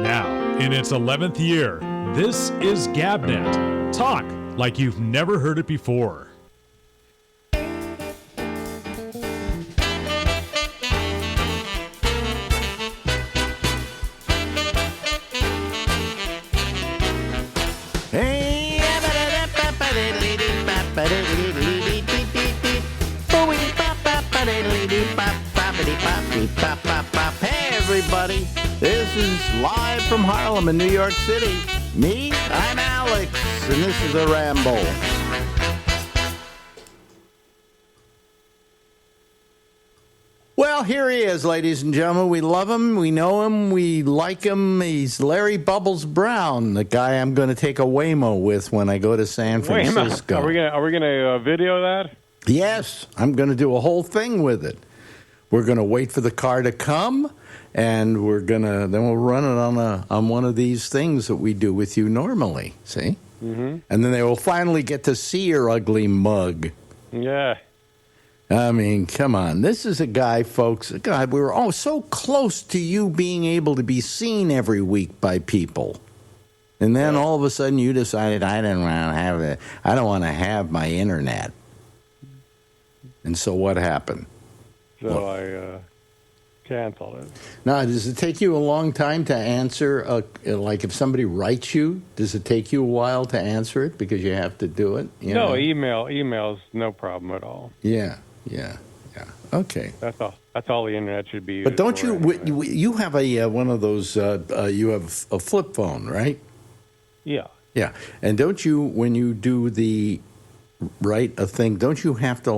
Now, in its 11th year, this is GabNet. Talk like you've never heard it before. Hey everybody, this is live from Harlem in New York City. Me, I'm Alex, and this is a Ramble. Well, here he is, ladies and gentlemen. We love him, we know him, we like him. He's Larry Bubbles Brown, the guy I'm going to take a Waymo with when I go to San Francisco. Are we gonna video that? Yes, I'm going to do a whole thing with it. We're going to wait for the car to come, and then we'll run it on one of these things that we do with you normally. See, and then they will finally get to see your ugly mug. Yeah. I mean, come on. This is a guy, folks. God, we were so close to you being able to be seen every week by people. And then all of a sudden you decided, I don't want to have my internet. And so what happened? So I canceled it. Now, does it take you a long time to answer? Like if somebody writes you, does it take you a while to answer it because you have to do it? No, email's no problem at all. Yeah. Okay. That's all the internet should be used. But don't for you? anyway. You have one of those. You have a flip phone, right? Yeah. Yeah. And don't you, when you do write a thing, don't you have to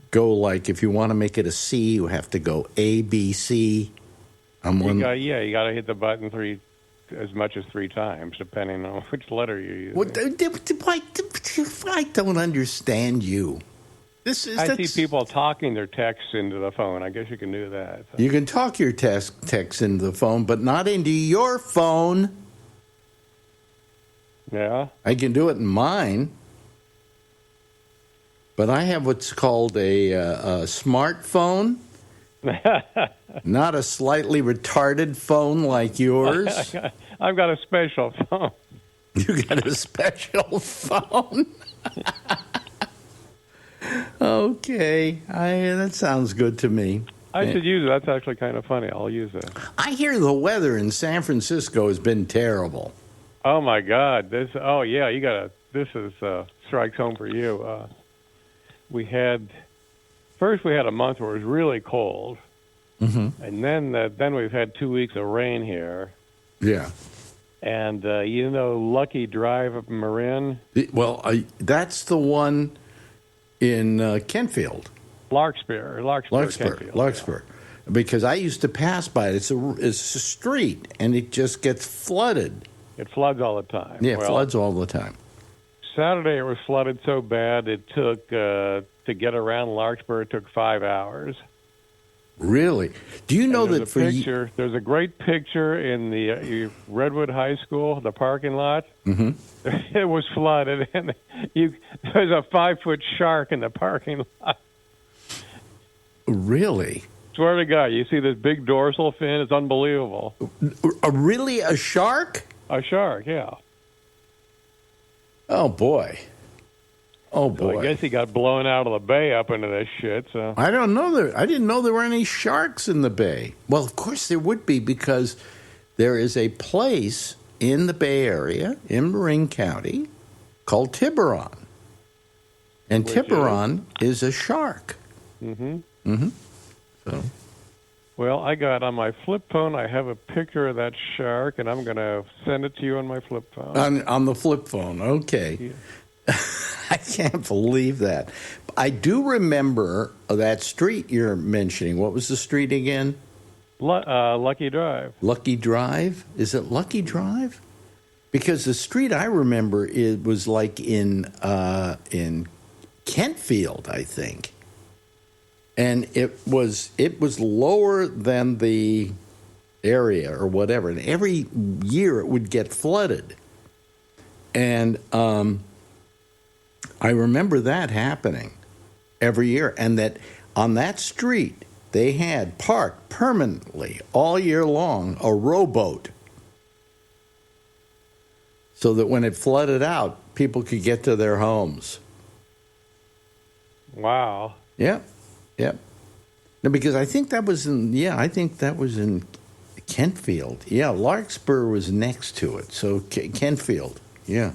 go if you want to make it a C, you have to go A, B, C on one? You got to hit the button as much as 3 times, depending on which letter you use. I don't understand you. I see people talking their texts into the phone. I guess you can do that. So. You can talk your text into the phone, but not into your phone. Yeah? I can do it in mine. But I have what's called a smartphone, not a slightly retarded phone like yours. I've got a special phone. You got a special phone? Okay. That sounds good to me. I should use it. That's actually kind of funny. I'll use it. I hear the weather in San Francisco has been terrible. Oh, my God. This is strikes home for you. We had a month where it was really cold, and then we've had 2 weeks of rain here. Yeah, and Lucky Drive up in Marin. That's the one in Kentfield, Larkspur, Kentfield, Larkspur. Yeah. Because I used to pass by it. It's a street, and it just gets flooded. It floods all the time. Yeah, it floods all the time. Saturday it was flooded so bad it took to get around Larkspur. It took 5 hours. Really? Do you know that there's a great picture in the Redwood High School, the parking lot. Mm-hmm. It was flooded, and there's a 5-foot shark in the parking lot. Really? Swear to God, you see this big dorsal fin? It's unbelievable. Really, a shark? A shark, yeah. Oh boy. So I guess he got blown out of the bay up into this shit. So I don't know. I didn't know there were any sharks in the bay. Well, of course there would be, because there is a place in the Bay Area in Marin County called Tiburon, and Tiburon is a shark. Mm-hmm. Mm-hmm. So. Well, I got on my flip phone, I have a picture of that shark, and I'm going to send it to you on my flip phone. On the flip phone, okay. Yeah. I can't believe that. I do remember that street you're mentioning. What was the street again? Lucky Drive. Lucky Drive? Is it Lucky Drive? Because the street I remember was in Kentfield, I think. And it was lower than the area or whatever. And every year it would get flooded. And I remember that happening every year. And that on that street, they had parked permanently all year long a rowboat so that when it flooded out, people could get to their homes. Wow. Yep, yep. No, because I think that was in Kentfield. Yeah, Larkspur was next to it, so Kentfield. Yeah,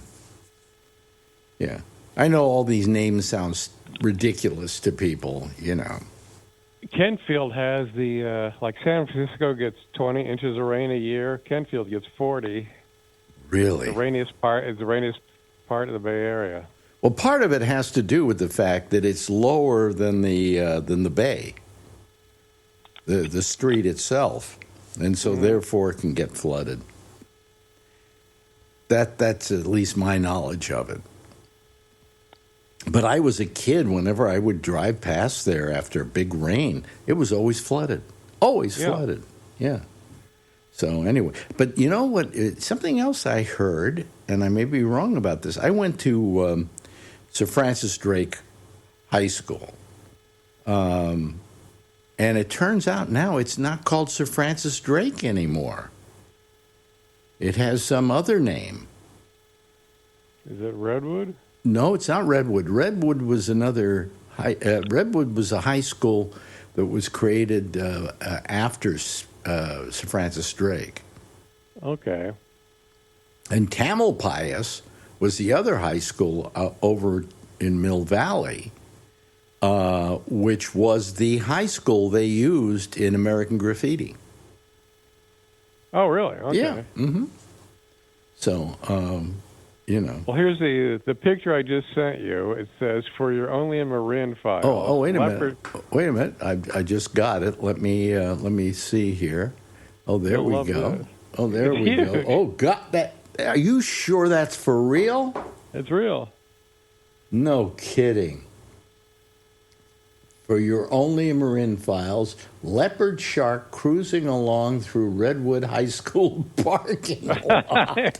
yeah. I know all these names sound ridiculous to people, you know. Kentfield has the like San Francisco gets 20 inches of rain a year. Kentfield gets 40. Really? The rainiest part is the rainiest part of the Bay Area. Well, part of it has to do with the fact that it's lower than the bay, the street itself, and so therefore it can get flooded. That's at least my knowledge of it. But I was a kid. Whenever I would drive past there after a big rain, it was always flooded. Always flooded. Yeah. So anyway, but you know what? Something else I heard, and I may be wrong about this. I went to Sir Francis Drake High School, and it turns out now it's not called Sir Francis Drake anymore. It has some other name. Is it Redwood? No, it's not Redwood. Redwood was Redwood was a high school that was created after Sir Francis Drake. Okay. And Tamalpais was the other high school over in Mill Valley, which was the high school they used in American Graffiti. Oh, really? Okay. Yeah. Mm-hmm. So, you know. Well, here's the picture I just sent you. It says, "For your only a Marin file." Oh, wait a minute. Wait a minute. I just got it. Let me see here. Oh, there You'll we love go. this. Oh, there we go. Oh, God, that. Are you sure that's for real? It's real. No kidding. For your only Marin files, leopard shark cruising along through Redwood High School parking lot.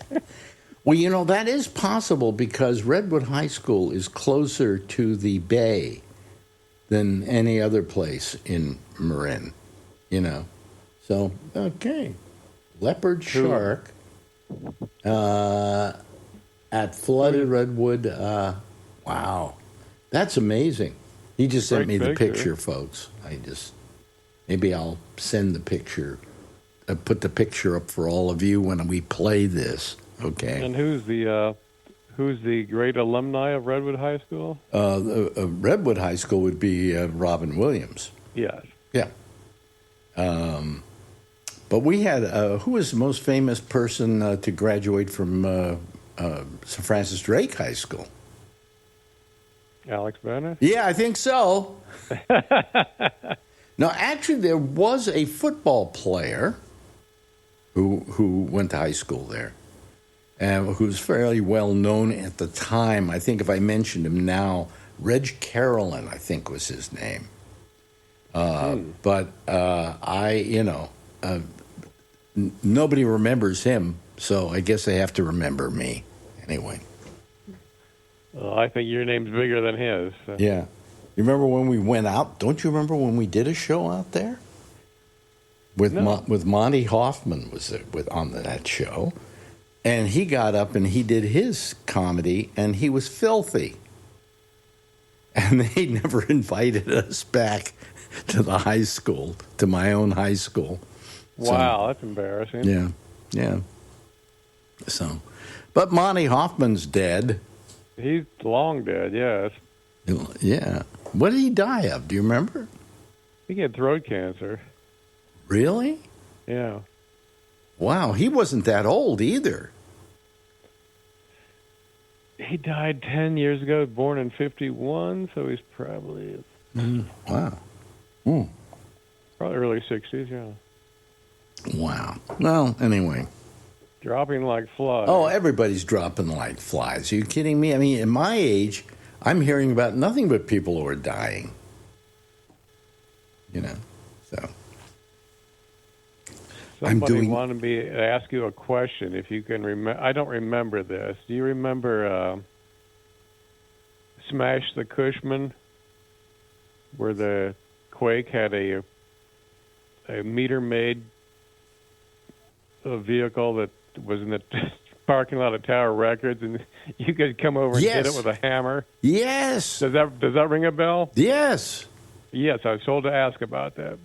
Well, you know, that is possible because Redwood High School is closer to the bay than any other place in Marin, you know. So, okay. Leopard shark at flooded Redwood. Wow. That's amazing. He just sent me the picture, folks. Maybe I'll send the picture, put the picture up for all of you when we play this. Okay. And who's the great alumni of Redwood High School? Redwood High School would be Robin Williams. Yes. Yeah. But we had who was the most famous person to graduate from Sir Francis Drake High School? Alex Bennett? Yeah, I think so. No, actually, there was a football player who went to high school there. Who's fairly well known at the time. I think if I mentioned him now, Reg Carolyn, I think was his name. But nobody remembers him, so I guess they have to remember me anyway. Well, I think your name's bigger than his. So. Yeah. You remember when we went out? Don't you remember when we did a show out there? With Monty Hoffman was on that show. And he got up and he did his comedy, and he was filthy. And they never invited us back to the high school, to my own high school. Wow, that's embarrassing. Yeah, yeah. So, but Monty Hoffman's dead. He's long dead, yes. Yeah. What did he die of? Do you remember? He had throat cancer. Really? Yeah. Wow, he wasn't that old either. He died 10 years ago, born in 1951, so he's probably... Wow. Mm. Probably early 60s, yeah. Wow. Well, anyway. Dropping like flies. Oh, everybody's dropping like flies. Are you kidding me? I mean, at my age, I'm hearing about nothing but people who are dying. You know, so... Somebody wanted me to ask you a question, if you can remember. I don't remember this. Do you remember Smash the Cushman, where the Quake had a meter-made vehicle that was in the parking lot of Tower Records, and you could come over and hit it with a hammer. Yes. Does that ring a bell? Yes. Yes, I was told to ask about that.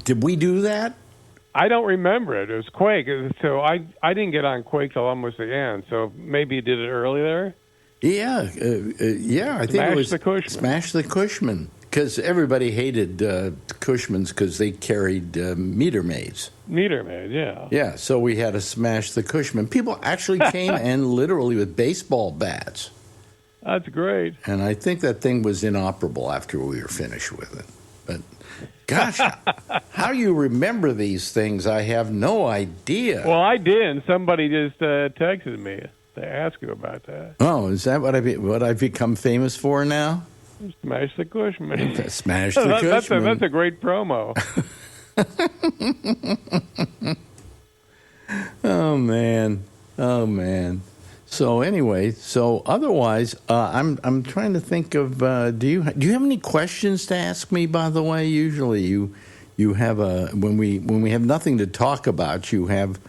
Did we do that? I don't remember it. It was Quake, so I didn't get on Quake till almost the end. So maybe you did it earlier. Yeah, I think it was the Cushman. Smash the Cushman, because everybody hated Cushmans because they carried meter maids. Meter maid, yeah. Yeah, so we had to smash the Cushman. People actually came in literally with baseball bats. That's great. And I think that thing was inoperable after we were finished with it. But, gosh, how you remember these things, I have no idea. Well, I did. Somebody just texted me to ask you about that. Oh, is that what I've become famous for now? Smash the Cushman. Smash the Cushman. That's a great promo. Oh man. So anyway, otherwise, I'm trying to think of. Do you have any questions to ask me? By the way, usually you have when we have nothing to talk about, you have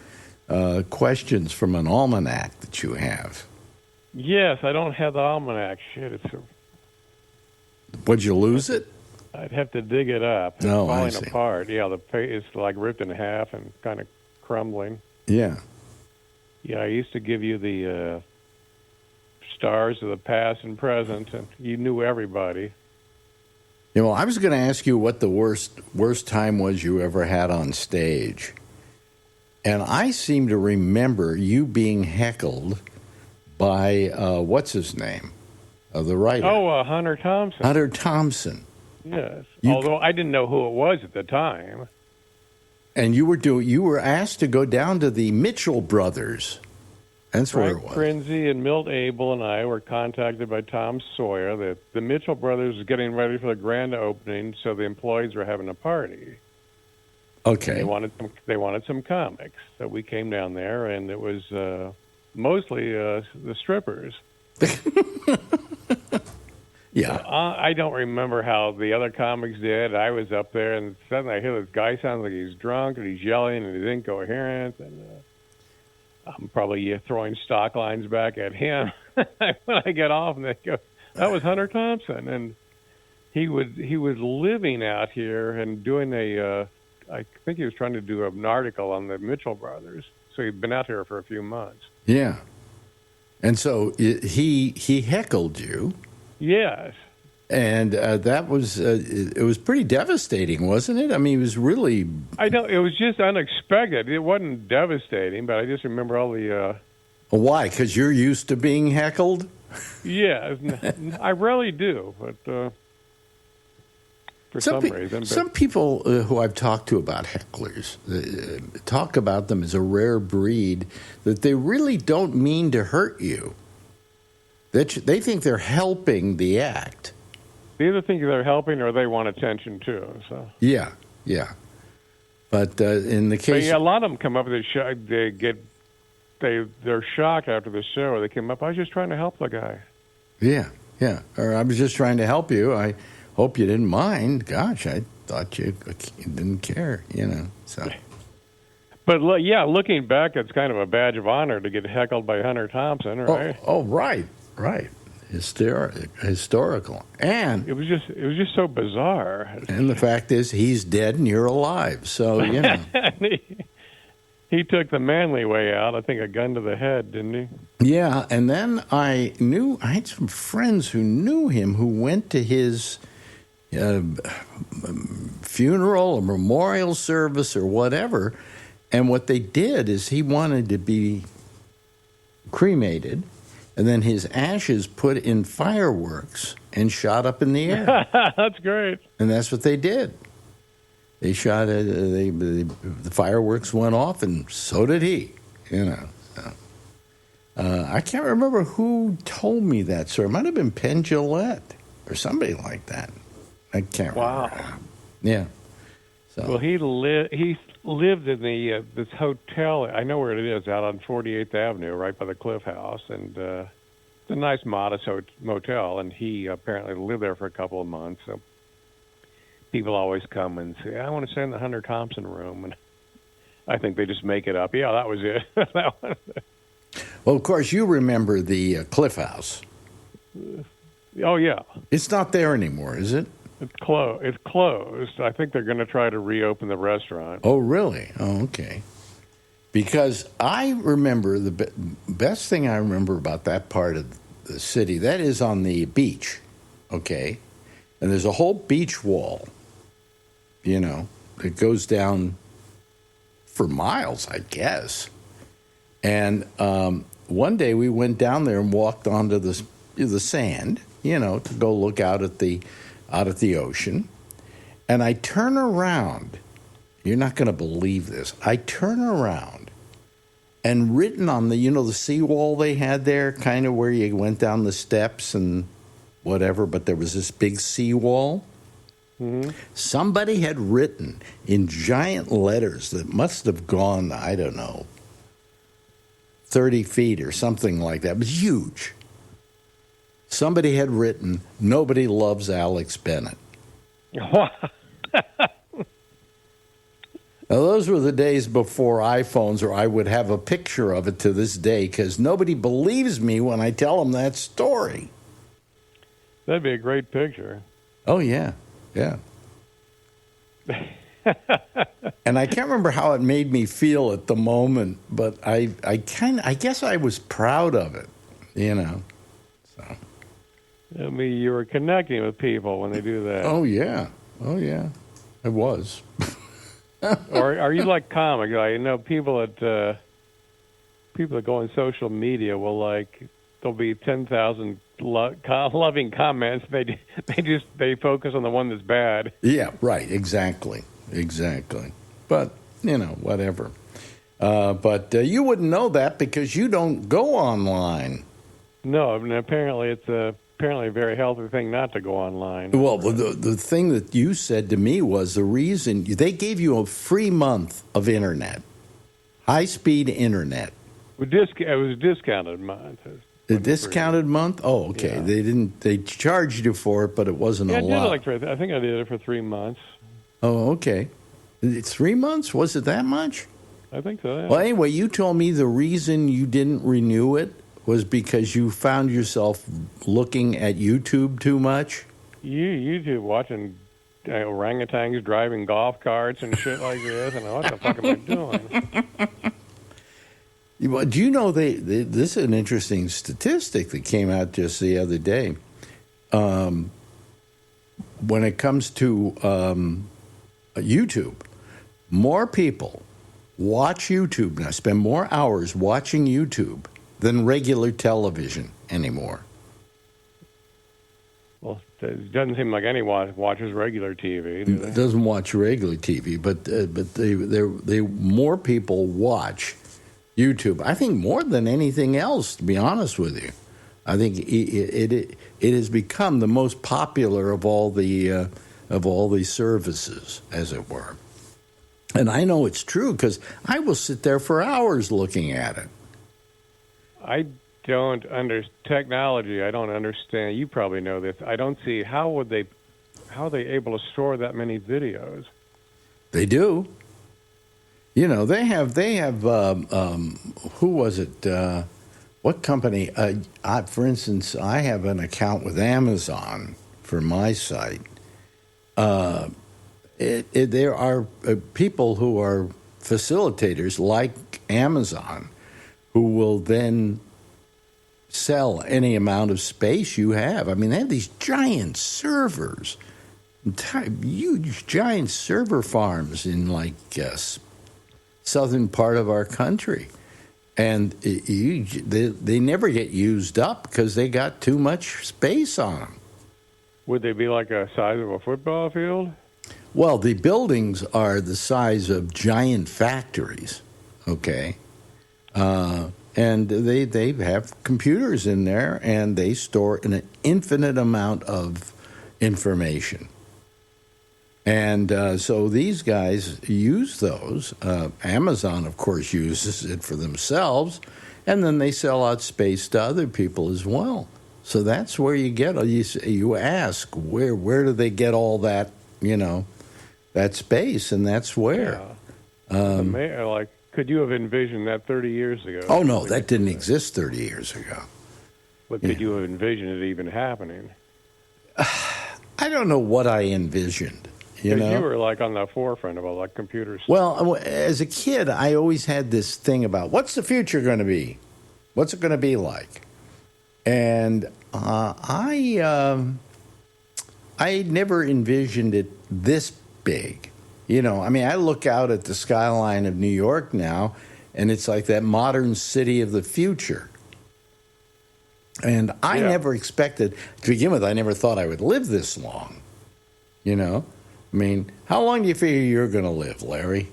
questions from an almanac that you have. Yes, I don't have the almanac. Shit, Would you lose it? I'd have to dig it up. It's falling apart. Yeah, the page is like ripped in half and kind of crumbling. Yeah. Yeah, I used to give you the stars of the past and present, and you knew everybody. You know, I was going to ask you what the worst time was you ever had on stage. And I seem to remember you being heckled by, what's his name? The writer. Oh, Hunter Thompson. Hunter Thompson. Yes. Although I didn't know who it was at the time. And you were asked to go down to the Mitchell brothers. That's where it was. Frank Frenzy and Milt Abel and I were contacted by Tom Sawyer that the Mitchell brothers was getting ready for the grand opening, so the employees were having a party. Okay. They wanted some comics, so we came down there, and it was mostly the strippers. Yeah. I don't remember how the other comics did. I was up there, and suddenly I hear this guy sounds like he's drunk, and he's yelling, and he's incoherent, and I'm probably throwing stock lines back at him. When I get off, and they go, "That was Hunter Thompson," and he was living out here and doing I think he was trying to do an article on the Mitchell brothers. So he'd been out here for a few months. Yeah. And so he heckled you. Yes. And that was it was pretty devastating, wasn't it? I mean, it was really. I know it was just unexpected. It wasn't devastating, but I just remember all the. Why? Because you're used to being heckled. Yeah, I rarely do, but for some reason. But some people who I've talked to about hecklers talk about them as a rare breed that they really don't mean to hurt you. They think they're helping the act. They either think they're helping or they want attention too. So yeah. But in the case, a lot of them come up with they're shocked after the show. They come up, I was just trying to help the guy. Yeah. Or I was just trying to help you. I hope you didn't mind. Gosh, I thought you didn't care. So. But looking back, it's kind of a badge of honor to get heckled by Hunter Thompson, right? Oh, right. Historical, and it was just so bizarre. And the fact is, he's dead and you're alive. So he took the manly way out. I think a gun to the head, didn't he? Yeah, and then I had some friends who knew him who went to his funeral or memorial service or whatever, and what they did is he wanted to be cremated. And then his ashes put in fireworks and shot up in the air. That's great. And that's what they did. They shot it. The fireworks went off, and so did he. So. I can't remember who told me that, sir. It might have been Penn Jillette or somebody like that. I can't remember. Wow. Yeah. So. Well, he lived in this hotel. I know where it is, out on 48th Avenue, right by the Cliff House, and it's a nice, modest motel. And he apparently lived there for a couple of months. So people always come and say, "I want to stay in the Hunter Thompson room," and I think they just make it up. Yeah, that was it. Well, of course, you remember the Cliff House. Oh yeah, It's not there anymore, is it? it's closed. It's closed. I think they're going to try to reopen the restaurant. Oh, really? Oh, okay. Because I remember best thing I remember about that part of the city, that is on the beach, okay? And there's a whole beach wall, that goes down for miles, I guess. And one day we went down there and walked onto the sand, to go look out at the ocean. And I turn around. You're not going to believe this. I turn around, and written on the seawall they had there, kind of where you went down the steps and whatever, but there was this big seawall. Mm-hmm. Somebody had written in giant letters that must have gone, I don't know, 30 feet or something like that. It was huge. Somebody had written, "Nobody loves Alex Bennett." Now, those were the days before iPhones, or I would have a picture of it to this day, because nobody believes me when I tell them that story. That'd be a great picture. Oh, yeah. Yeah. And I can't remember how it made me feel at the moment, but I guess I was proud of it, So. I mean, you were connecting with people when they do that. Oh, yeah. I was. Or are you like comic? People that go on social media will there'll be 10,000 loving comments. They focus on the one that's bad. Yeah, right. Exactly. But whatever. But you wouldn't know that because you don't go online. No, I mean, apparently it's a very healthy thing not to go online. Well, the thing that you said to me was the reason they gave you a free month of internet, high-speed internet. It was a discounted month. The discounted month? Oh, okay. Yeah. They charged you for it, but it wasn't a lot. I think I did it for 3 months. Oh, okay. 3 months? Was it that much? I think so, yeah. Well, anyway, you told me the reason you didn't renew it was because you found yourself looking at YouTube too much? YouTube watching orangutans driving golf carts and shit like this, and what the fuck am I doing? Do you know this is an interesting statistic that came out just the other day. When it comes to YouTube, more people watch YouTube now, spend more hours watching YouTube than regular television anymore. Well, it doesn't seem like anyone watches regular TV, do they? It doesn't watch regular TV, but they more people watch YouTube. I think more than anything else, to be honest with you. I think it has become the most popular of all the services, as it were. And I know it's true because I will sit there for hours looking at it. I don't understand technology. I don't understand. You probably know this. I don't see how are they able to store that many videos. They do. They have. Who was it? What company? For instance, I have an account with Amazon for my site. There are people who are facilitators like Amazon who will then sell any amount of space you have. I mean, they have these giant servers, huge giant server farms in southern part of our country. And they never get used up because they got too much space on them. Would they be like a size of a football field? Well, the buildings are the size of giant factories, okay? And they have computers in there, and they store an infinite amount of information. And so these guys use those. Amazon, of course, uses it for themselves, and then they sell out space to other people as well. So that's where you get. You ask where do they get all that that space, and that's where. Yeah. Could you have envisioned that 30 years ago? Oh, no, that didn't exist 30 years ago. But could you have envisioned it even happening? I don't know what I envisioned. You know, you were like on the forefront of all like computers. well, as a kid, I always had this thing about what's the future going to be? What's it going to be like? And I never envisioned it this big. You know, I mean, I look out at the skyline of New York now, and it's like that modern city of the future. And I never expected, to begin with, I never thought I would live this long. You know? I mean, how long do you figure you're going to live, Larry?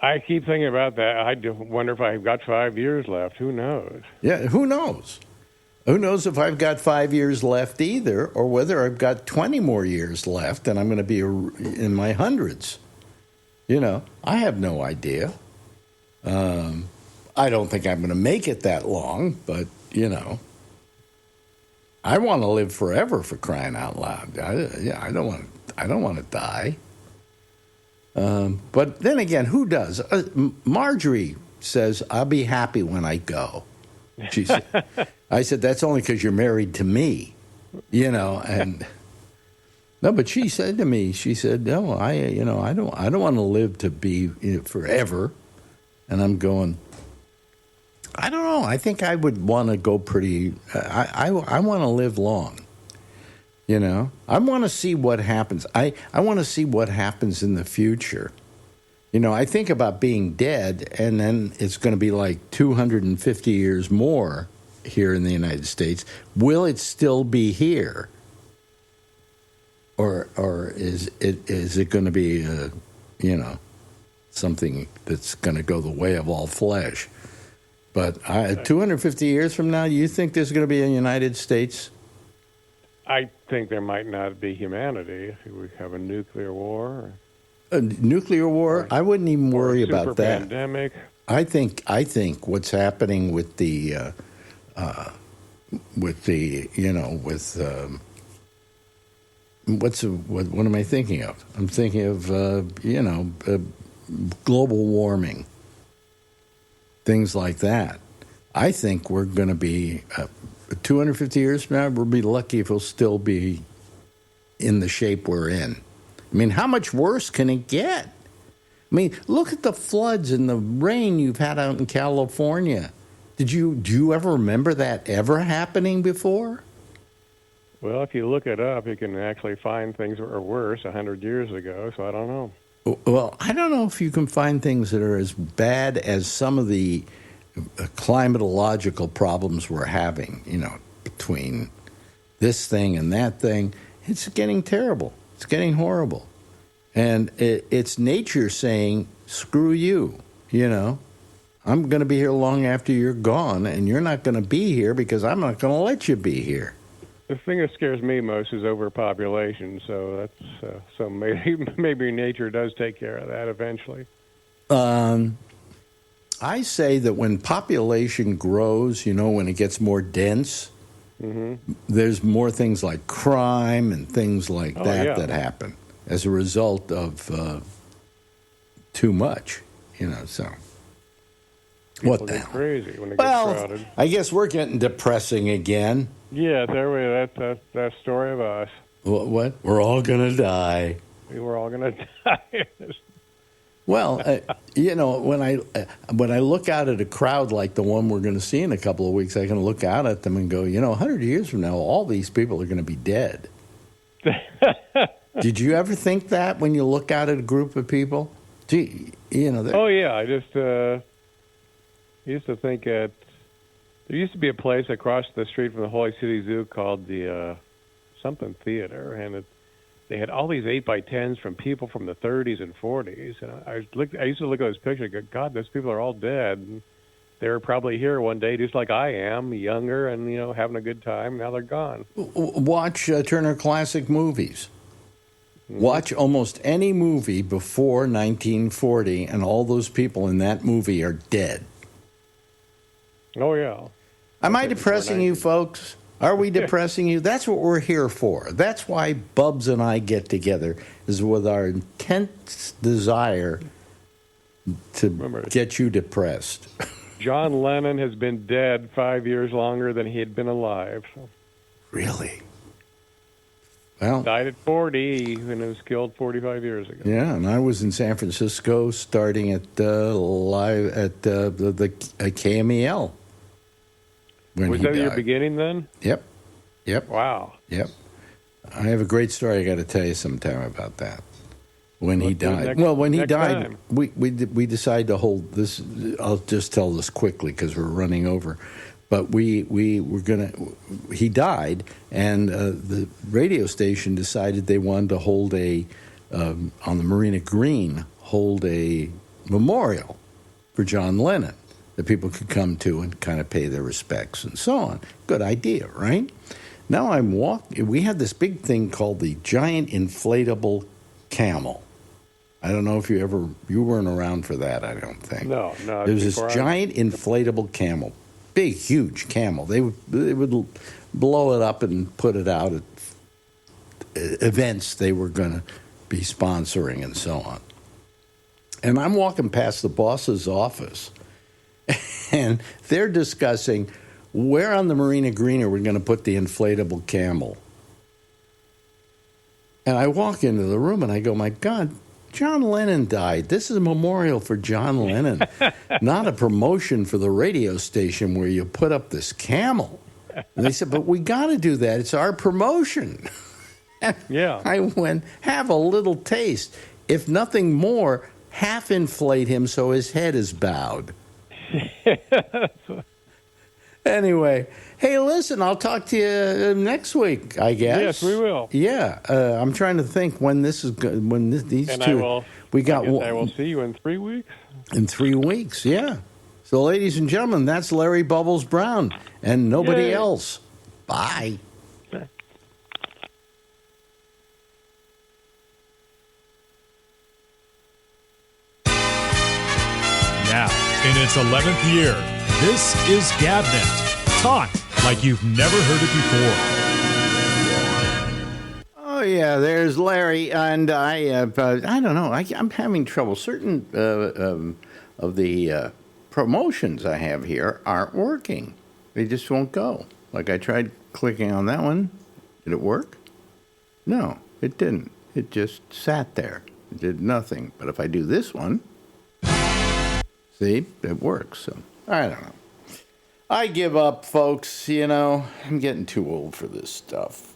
I keep thinking about that. I do wonder if I've got 5 years left. Who knows? Yeah, who knows? Who knows if I've got 5 years left either, or whether I've got 20 more years left and I'm going to be in my hundreds. You know, I have no idea. I don't think I'm going to make it that long, but, you know, I want to live forever, for crying out loud. I don't want to die. But then again, who does? Marjorie says, I'll be happy when I go. She said, I said, that's only because you're married to me, you know. And no, but she said to me, she said, no, I don't want to live to be forever. And I'm going, I don't know. I think I would want to go pretty. I want to live long. You know, I want to see what happens. I want to see what happens in the future. You know, I think about being dead, and then it's going to be like 250 years more here in the United States. Will it still be here, or is it going to be something that's going to go the way of all flesh? But 250 years from now, you think there's going to be a United States? I think there might not be humanity if we have a nuclear war. A nuclear war? I wouldn't even worry about that. Pandemic. I think what's happening with what am I thinking of? I'm thinking of global warming, things like that. I think we're going to be 250 years from now. We'll be lucky if we'll still be in the shape we're in. I mean, how much worse can it get? I mean, look at the floods and the rain you've had out in California. Do you ever remember that ever happening before? Well, if you look it up, you can actually find things that were worse 100 years ago, so I don't know. Well, I don't know if you can find things that are as bad as some of the climatological problems we're having, you know, between this thing and that thing. It's getting terrible. It's getting horrible. And it's nature saying, screw you, you know. I'm going to be here long after you're gone, and you're not going to be here because I'm not going to let you be here. The thing that scares me most is overpopulation, so that's so maybe nature does take care of that eventually. I say that when population grows, you know, when it gets more dense, there's more things like crime and things like that happen as a result of too much, you know, so. People what the hell? Crazy when it gets crowded. I guess we're getting depressing again. Yeah, that's that story of us. What? We're all going to die. We're all going to die. Well, you know, when I look out at a crowd like the one we're going to see in a couple of weeks, I can look out at them and go, you know, 100 years from now, all these people are going to be dead. Did you ever think that when you look out at a group of people? Gee, you know. Oh yeah, I just used to think there used to be a place across the street from the Holy City Zoo called the something Theater, and they had all these 8x10s from people from the 30s and 40s. And I used to look at those pictures and go, God, those people are all dead. And they were probably here one day just like I am, younger and, you know, having a good time. Now they're gone. Watch Turner Classic Movies. Watch almost any movie before 1940, and all those people in that movie are dead. Oh, yeah. Am I depressing you, folks? Are we depressing you? That's what we're here for. That's why Bubs and I get together, is with our intense desire to Remember, get you depressed. John Lennon has been dead 5 years longer than he had been alive. So. Really? Well, Died at 40 and was killed 45 years ago. yeah, and I was in San Francisco starting at live at the KMEL when Was he that died. your beginning then? Yep. Wow. Yep. I have a great story I got to tell you sometime about that. When he Let's do it died. next- Well, when he next died, time. we decided to hold this. I'll just tell this quickly because we're running over. But we were gonna. He died, and the radio station decided they wanted to hold on the Marina Green, hold a memorial for John Lennon that people could come to and kind of pay their respects and so on. Good idea, right? Now I'm walking. We had this big thing called the giant inflatable camel. I don't know if you weren't around for that. I don't think. No. There was this giant inflatable camel, big, huge camel. They would blow it up and put it out at events they were going to be sponsoring and so on. And I'm walking past the boss's office, and they're discussing where on the Marina Green are we going to put the inflatable camel. And I walk into the room and I go, my God, John Lennon died. This is a memorial for John Lennon, not a promotion for the radio station where you put up this camel. And they said, but we got to do that. It's our promotion. Yeah. I went, have a little taste. If nothing more, half inflate him so his head is bowed. Anyway, hey, listen, I'll talk to you next week, I guess. Yes, we will. Yeah, I'm trying to think when this is when these And two. I will see you in 3 weeks. In 3 weeks, yeah. So, ladies and gentlemen, that's Larry Bubbles Brown and nobody Yay. else. Bye. Now, in its 11th year, this is Gabnet. Talk like you've never heard it before. Oh yeah, there's Larry, and I don't know. I'm having trouble. Certain of the promotions I have here aren't working. They just won't go. Like I tried clicking on that one. Did it work? No, it didn't. It just sat there. It did nothing. But if I do this one, see, it works. So I don't know. I give up, folks. You know, I'm getting too old for this stuff.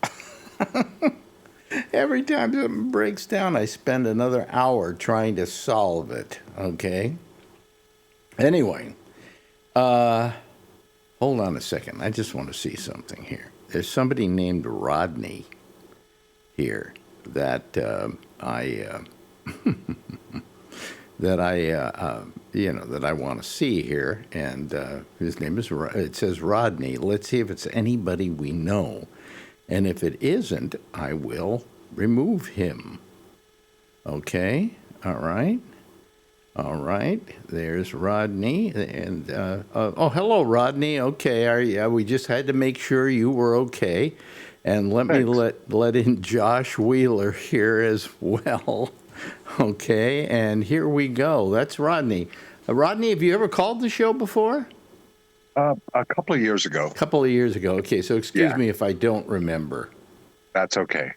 Every time something breaks down, I spend another hour trying to solve it, okay? Anyway, hold on a second. I just want to see something here. There's somebody named Rodney here that I want to see here, and his name is, it says Rodney. Let's see if it's anybody we know. And if it isn't, I will remove him. Okay? All right. There's Rodney. And hello, Rodney. Okay. We just had to make sure you were okay. And let me let in Josh Wheeler here as well. Okay. And here we go. That's Rodney. Rodney, have you ever called the show before? A couple of years ago. Okay, so excuse me if I don't remember. That's okay.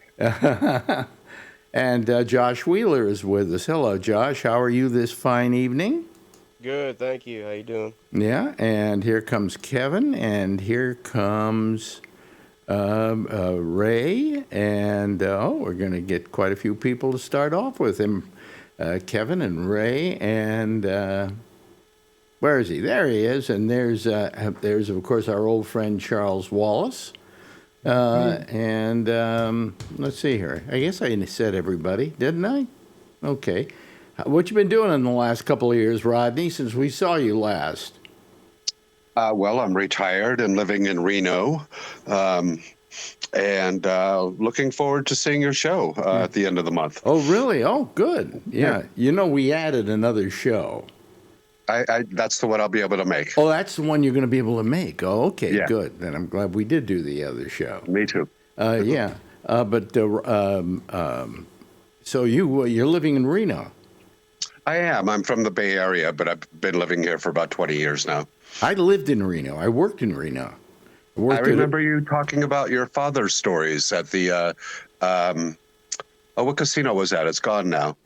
And Josh Wheeler is with us. Hello, Josh. How are you this fine evening? Good, thank you. How you doing? Yeah, and here comes Kevin, and here comes Ray, and we're going to get quite a few people to start off with him. Kevin and Ray, and where is he? There he is, and there's of course our old friend Charles Wallace, and let's see here. I guess I said everybody, didn't I? Okay, what you been doing in the last couple of years, Rodney? Since we saw you last. Well, I'm retired and living in Reno, and looking forward to seeing your show at the end of the month. Oh, really? Oh, good. Yeah. You know, we added another show. That's the one I'll be able to make. Oh, that's the one you're going to be able to make. Oh, okay, Yeah. good. Then I'm glad we did do the other show. Me too. Yeah. So you're living in Reno. I am. I'm from the Bay Area, but I've been living here for about 20 years now. I lived in Reno. I worked in Reno. I Worked at remember you talking about your father's stories at the, what casino was that? It's gone now.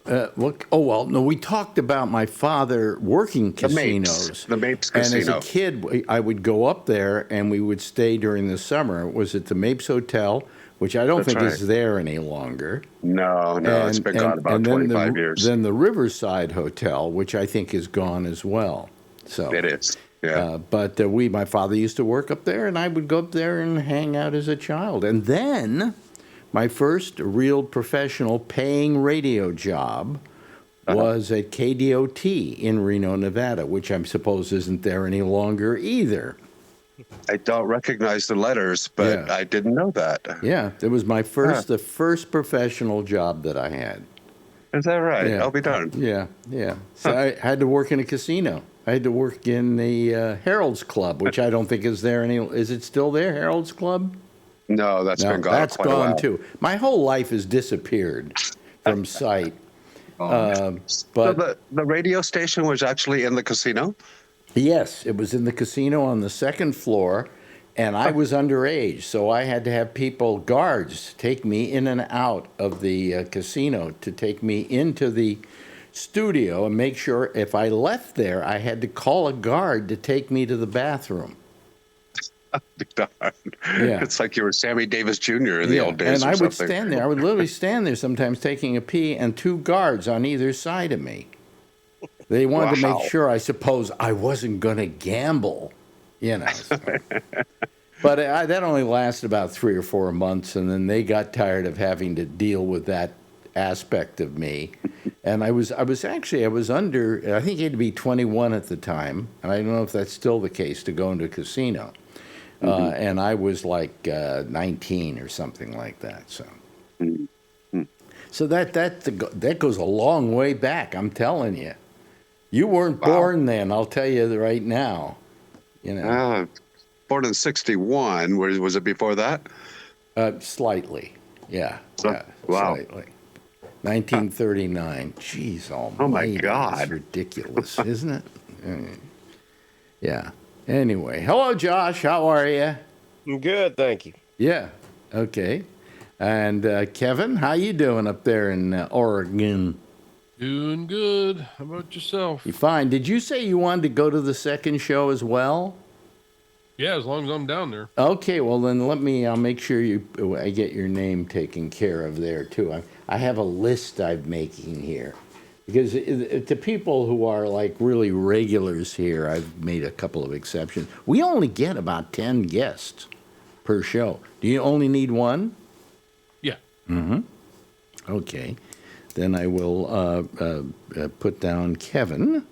no, we talked about my father working casinos. The Mapes And as Casino. a kid, I would go up there and we would stay during the summer. It was at the Mapes Hotel, which I don't think is there any longer. No, it's been gone about 25 years. Then the Riverside Hotel, which I think is gone as well. So It is, yeah. but my father used to work up there, and I would go up there and hang out as a child. And then my first real professional paying radio job was at KDOT in Reno, Nevada, which I suppose isn't there any longer either. I don't recognize the letters, but I didn't know that. Yeah, it was the first professional job that I had. Is that right? Yeah. I'll be darned. Yeah. So I had to work in a casino. I had to work in the Harold's Club, which I don't think is there any. Is it still there, Harold's Club? No, that's been gone That's quite a while. gone too. My whole life has disappeared from sight. So the radio station was actually in the casino? Yes, it was in the casino on the second floor, and I was underage, so I had to have guards, take me in and out of the casino to take me into the studio and make sure if I left there, I had to call a guard to take me to the bathroom. Yeah. It's like you were Sammy Davis Jr. in the old days. And I would something. stand there. I would literally stand there sometimes taking a pee, and two guards on either side of me. They wanted to make sure, I suppose, I wasn't going to gamble, So. But that only lasted about 3 or 4 months, and then they got tired of having to deal with that aspect of me. And I was under, I think you had to be 21 at the time, and I don't know if that's still the case to go into a casino. And I was like 19 or something like that. So, so that goes a long way back. I'm telling you, you weren't born then. I'll tell you right now. Born in '61. Was it before that? Slightly, yeah. Wow. Slightly. 1939. Jeez, almighty. Oh my God. It's ridiculous, isn't it? Yeah. Anyway, hello, Josh. How are you? I'm good, thank you. Yeah. Okay. And Kevin, how you doing up there in Oregon? Doing good. How about yourself? You fine? Did you say you wanted to go to the second show as well? Yeah, as long as I'm down there. Okay. Well, then I'll make sure I get your name taken care of there too. I have a list I'm making here. Because to people who are like really regulars here, I've made a couple of exceptions. We only get about 10 guests per show. Do you only need one? Yeah. Mm-hmm. Okay. Then I will put down Kevin.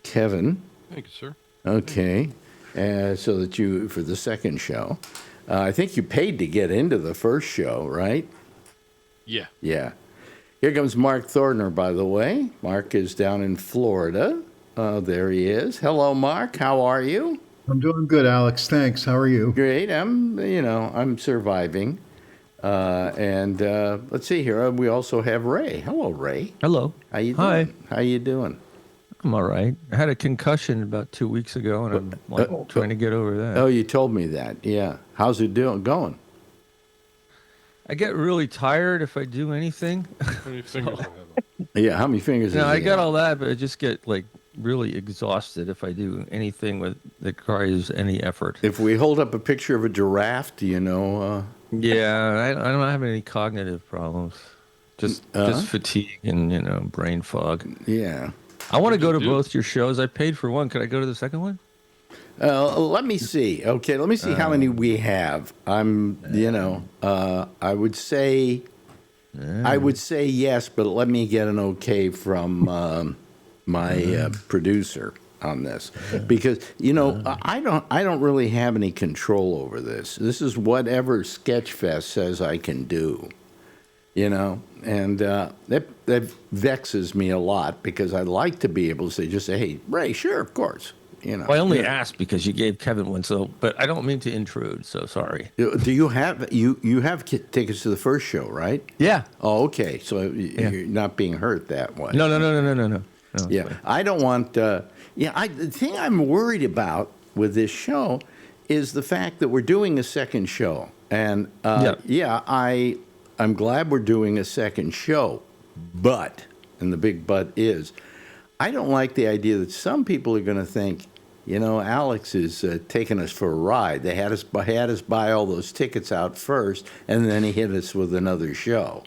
Kevin. Thank you, sir. Okay. So that for the second show. I think you paid to get into the first show, right? Yeah. Yeah. Here comes Mark Thorner, by the way. Mark is down in Florida. There he is. Hello, Mark. How are you? I'm doing good, Alex. Thanks. How are you? Great. I'm surviving. And let's see here. We also have Ray. Hello, Ray. Hello. How you doing? Hi. How you doing? I'm all right. I had a concussion about 2 weeks ago, and I'm trying to get over that. Oh, you told me that. Yeah. How's it going? I get really tired if I do anything. How many fingers do I have? Yeah. How many fingers? I got all that, but I just get like really exhausted if I do anything that requires any effort. If we hold up a picture of a giraffe, do you know? Yeah, I don't have any cognitive problems. Just fatigue and brain fog. Yeah. I want to go to both your shows. I paid for one. Could I go to the second one? Let me see. Okay, let me see how many we have. I would say yes, but let me get an okay from my producer on this, because I don't really have any control over this. This is whatever Sketchfest says I can do. And that vexes me a lot, because I like to be able to say, hey, Ray, sure, of course. Well, I only asked because you gave Kevin one, but I don't mean to intrude, so sorry. Do you have you have tickets to the first show, right? Yeah. Oh, okay. So you're not being hurt that way. No. Yeah, Fine. I don't want. The thing I'm worried about with this show is the fact that we're doing a second show, and I'm glad we're doing a second show, but, and the big but is, I don't like the idea that some people are going to think, Alex is taking us for a ride. They had us buy all those tickets out first, and then he hit us with another show,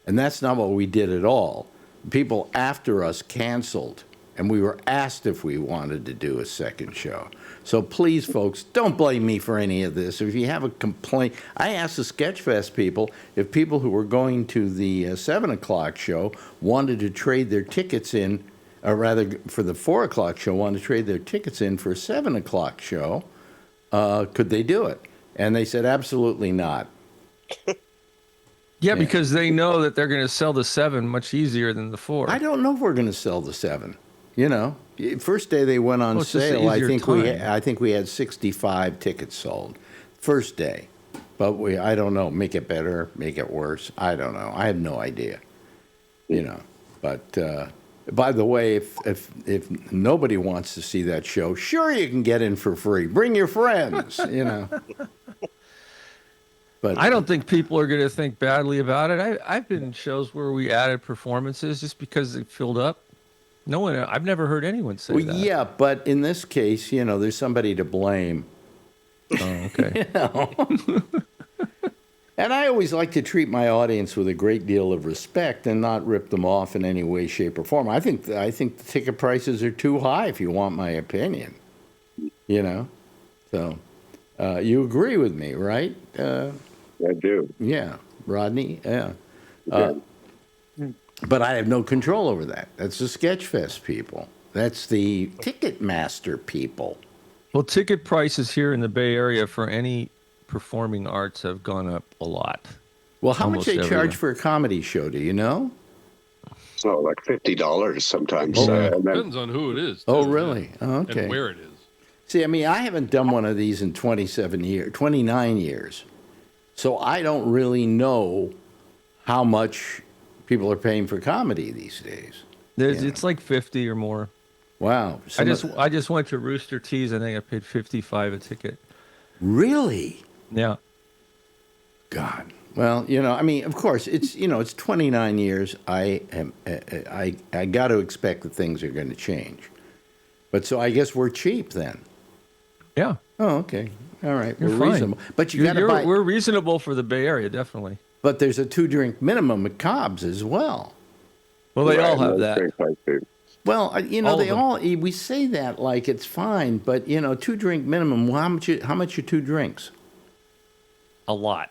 and that's not what we did at all. People after us canceled, and we were asked if we wanted to do a second show. So please, folks, don't blame me for any of this. If you have a complaint, I asked the Sketchfest people if people who were going to the 7 o'clock show wanted to trade their tickets in, or rather for the 4 o'clock show, wanted to trade their tickets in for a 7 o'clock show, could they do it? And they said absolutely not. Yeah, because they know that they're going to sell the 7 much easier than the 4. I don't know if we're going to sell the 7. First day they went on it's just an sale. I easier think we had 65 tickets sold, first day. But I don't know. Make it better, make it worse. I don't know. I have no idea. But by the way, if nobody wants to see that show, sure you can get in for free. Bring your friends. But I don't think people are going to think badly about it. I've been in shows where we added performances just because it filled up. I've never heard anyone say that. Yeah, but in this case, there's somebody to blame. Oh, okay. And I always like to treat my audience with a great deal of respect and not rip them off in any way, shape, or form. I think the ticket prices are too high, if you want my opinion. So you agree with me, right? I do. Yeah, Rodney. Yeah. But I have no control over that. That's the Sketchfest people. That's the Ticketmaster people. Well, ticket prices here in the Bay Area for any performing arts have gone up a lot. Well, how much Almost they charge everywhere. for a comedy show, do you know? So like $50 sometimes. Oh, and then, Depends on who it is. Oh, too, really? Oh, okay. And where it is. See, I haven't done one of these in 29 years. So I don't really know how much people are paying for comedy these days. It's like 50 or more. Wow. I just went to Rooster Teeth. I think I paid $55 a ticket. Really? Yeah. God. Well, of course, it's 29 years. I got to expect that things are going to change. But so I guess we're cheap then. Yeah. Oh, okay. All right. You're we're fine. reasonable. But you got to buy. We're reasonable for the Bay Area, definitely. But there's a 2-drink minimum at Cobb's as well. Well, they all Right, have that's that. very pricey. Well, All of them. we say that like it's fine, but 2-drink minimum. Well, how much are 2 drinks? A lot.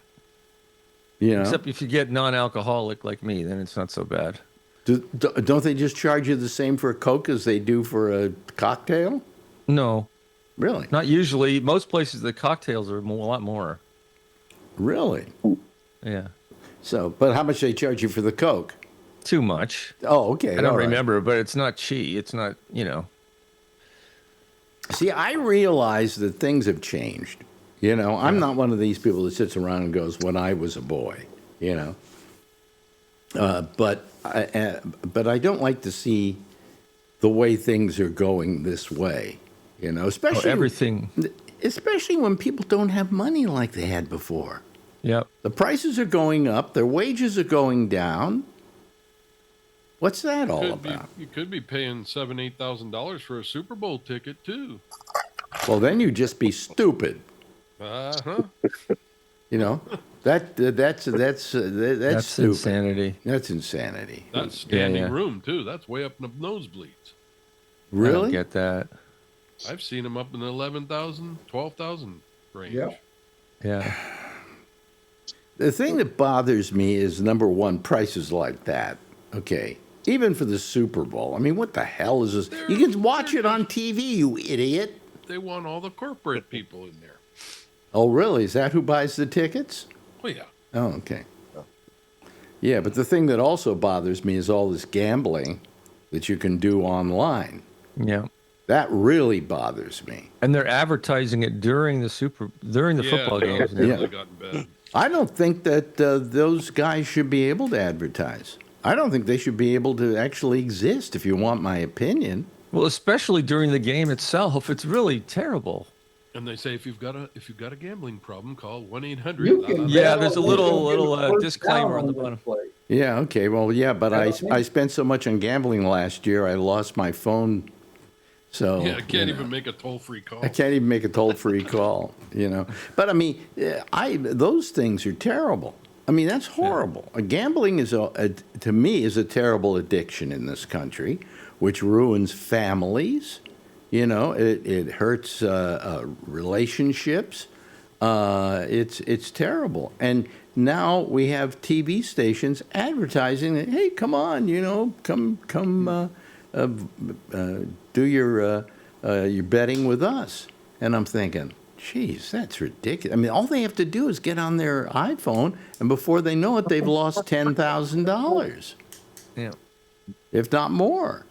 Except if you get non-alcoholic like me, then it's not so bad. Don't they just charge you the same for a Coke as they do for a cocktail? No, Really? not usually. Most places, the cocktails are a lot more. Really? Yeah. So, but how much they charge you for the Coke? Too much. Oh, okay. I don't all right. remember, but it's not cheap. It's not, See, I realize that things have changed. I'm not one of these people that sits around and goes, "When I was a boy," But I don't like to see the way things are going this way. Especially everything. Especially when people don't have money like they had before. Yep. The prices are going up. Their wages are going down. What's that all about? You could be paying $7,000-8,000 for a Super Bowl ticket too. Well, then you'd just be stupid. Uh-huh. That's stupid. insanity. That's insanity. That's standing yeah. room too. That's way up in the nosebleeds. I don't Really? get that. I've seen them up in the 11,000, 12,000 range. Yeah. Yeah. The thing that bothers me is, number one, prices like that. Okay. Even for the Super Bowl. I mean, what the hell is this? You can watch it on TV, you idiot. They want all the corporate people in there. Oh, really? Is that who buys the tickets? Oh yeah. Oh, okay. Yeah, but the thing that also bothers me is all this gambling that you can do online. Yeah. That really bothers me. And they're advertising it during the football games. It's Yeah. really gotten bad. I don't think that those guys should be able to advertise. I don't think they should be able to actually exist, if you want my opinion. Well, especially during the game itself, it's really terrible. And they say if you've got a gambling problem, call 1-800. Yeah, there's a little disclaimer on the bottom. Yeah, okay, well, yeah, but I spent so much on gambling last year, I lost my phone. So Yeah, I can't even make a toll-free call. I can't even make a toll-free call, you know. But I mean, those things are terrible. I mean, that's horrible. Gambling is to me is a terrible addiction in this country, which ruins families. You know, it hurts relationships. It's terrible. And now we have TV stations advertising that, hey, come on, you know, come do your betting with us. And I'm thinking, geez, that's ridiculous. I mean, all they have to do is get on their iPhone, and before they know it, they've lost $10,000, Yeah. if not more.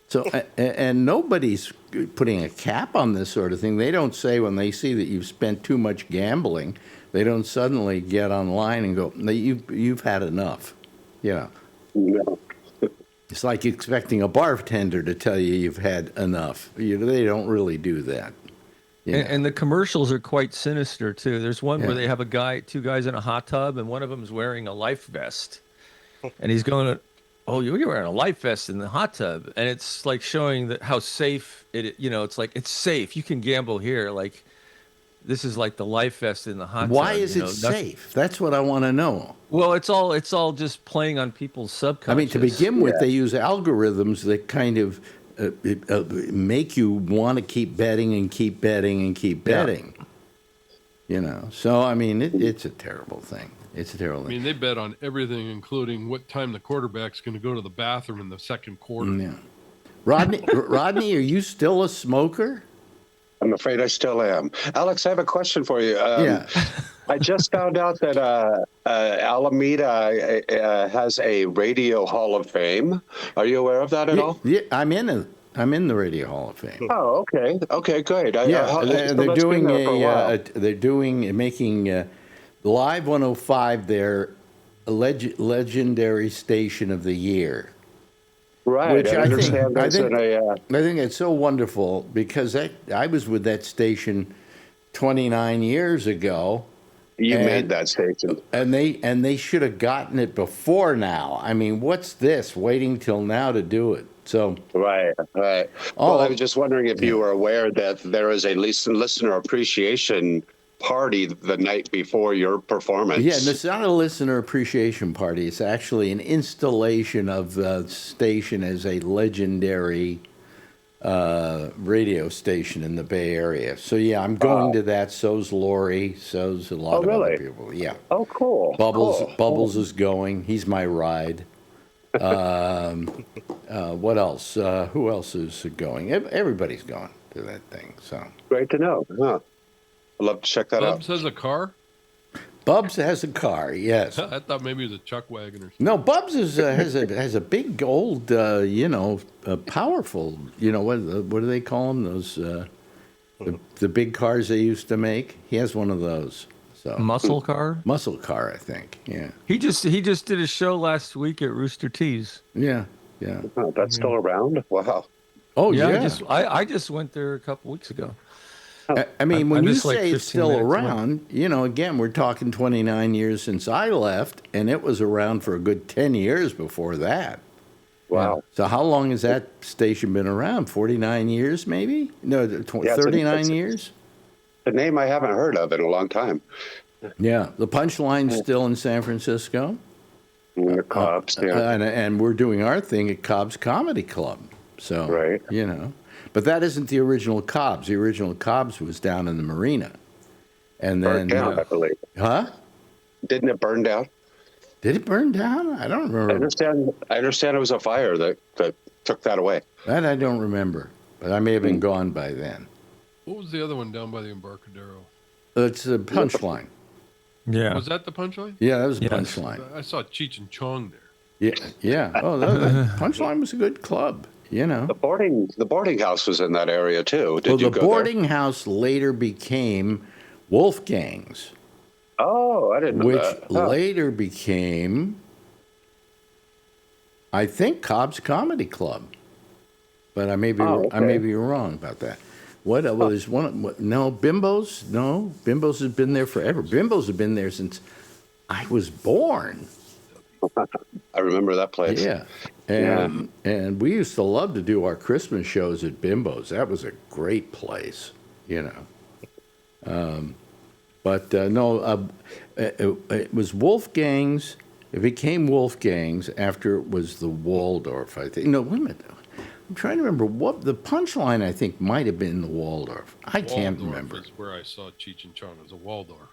So, and nobody's putting a cap on this sort of thing. They don't say when they see that you've spent too much gambling, they don't suddenly get online and go, no, you've had enough. You know. No. It's like expecting a bartender to tell you you've had enough. They don't really do that. You know? And the commercials are quite sinister too. There's one where Yeah. they have two guys in a hot tub, and one of them is wearing a life vest, and he's going, "Oh, you're wearing a life vest in the hot tub," and it's like showing that how safe it. You know, it's like it's safe. You can gamble here. Like this is like the life vest in the hot tub. Why is you it know, safe? That's what I want to know. Well, it's all just playing on people's subconscious. I mean, to begin with, they use algorithms that kind of make you want to keep betting and keep betting and keep betting. You know, so I mean, it's a terrible thing. It's a terrible I thing. mean, they bet on everything, including what time the quarterback's going to go to the bathroom in the second quarter. Yeah. Rodney, are you still a smoker? I'm afraid I still am. Alex, I have a question for you. Yeah. I just found out that Alameda has a Radio Hall of Fame. Are you aware of that at all? Yeah, I'm in the Radio Hall of Fame. Oh, okay. Okay, great. They're making Live 105 their legendary station of the year. Right. Which I think I think it's so wonderful because I was with that station 29 years ago. You made that station. And they should have gotten it before now. I mean, what's this? Waiting till now to do it. So Right. Well, I was just wondering if you were aware that there is a listener appreciation party the night before your performance. Yeah, and it's not a listener appreciation party. It's actually an installation of the station as a legendary radio station in the Bay Area. So yeah, I'm going to that. So's Lori. So's a lot of other people. Yeah. Oh, cool. Bubbles is going. He's my ride. What else? Who else is going? Everybody's going to that thing. So Great to know. Huh. I'd love to check that Bubs out. has a car? Bubs has a car. Yes. I thought maybe it was a chuck wagon or something. No, Bubs has a big old, powerful. You know what do they call them? Those the big cars they used to make. He has one of those. So muscle car. Muscle car, I think. Yeah. He just did a show last week at Rooster Teeth. Yeah. Oh, that's still around? Wow. Oh yeah. I just went there a couple weeks ago. I mean, when I'm you just like say it's 15 still minutes away. around, again, we're talking 29 years since I left, and it was around for a good 10 years before that. Wow. So how long has that station been around? 49 years, maybe? No, 39 years? The name I haven't heard of in a long time. Yeah. The Punchline's still in San Francisco. The Cops, yeah. And we're doing our thing at Cobb's Comedy Club. So, Right. But that isn't the original Cobb's. The original Cobb's was down in the marina. And then... Burned down, I believe. Huh? Didn't it burn down? Did it burn down? I don't remember. I understand it was a fire that took that away. That I don't remember. But I may have been gone by then. What was the other one down by the Embarcadero? It's a Punchline. Yeah. Was that the Punchline? Yeah, that was a Yes. Punchline. I saw Cheech and Chong there. Yeah. Oh, that Punchline was a good club. you know. The boarding house was in that area too. Did Well, you the go boarding house later became Wolfgang's, there? Oh, I didn't know which that. Huh. later became, I think, Cobb's Comedy Club. But I may be wrong about that. What? Well, there's one. No, Bimbo's. No, Bimbo's has been there forever. Bimbo's have been there since I was born. I remember that place. Yeah, and we used to love to do our Christmas shows at Bimbo's. That was a great place, you know. But no, it was Wolfgang's. It became Wolfgang's after it was the Waldorf, I think. No, wait a minute. I'm trying to remember what the punchline. I think might have been the Waldorf. I can't remember. Is where I saw Cheech and Chong. It was a Waldorf.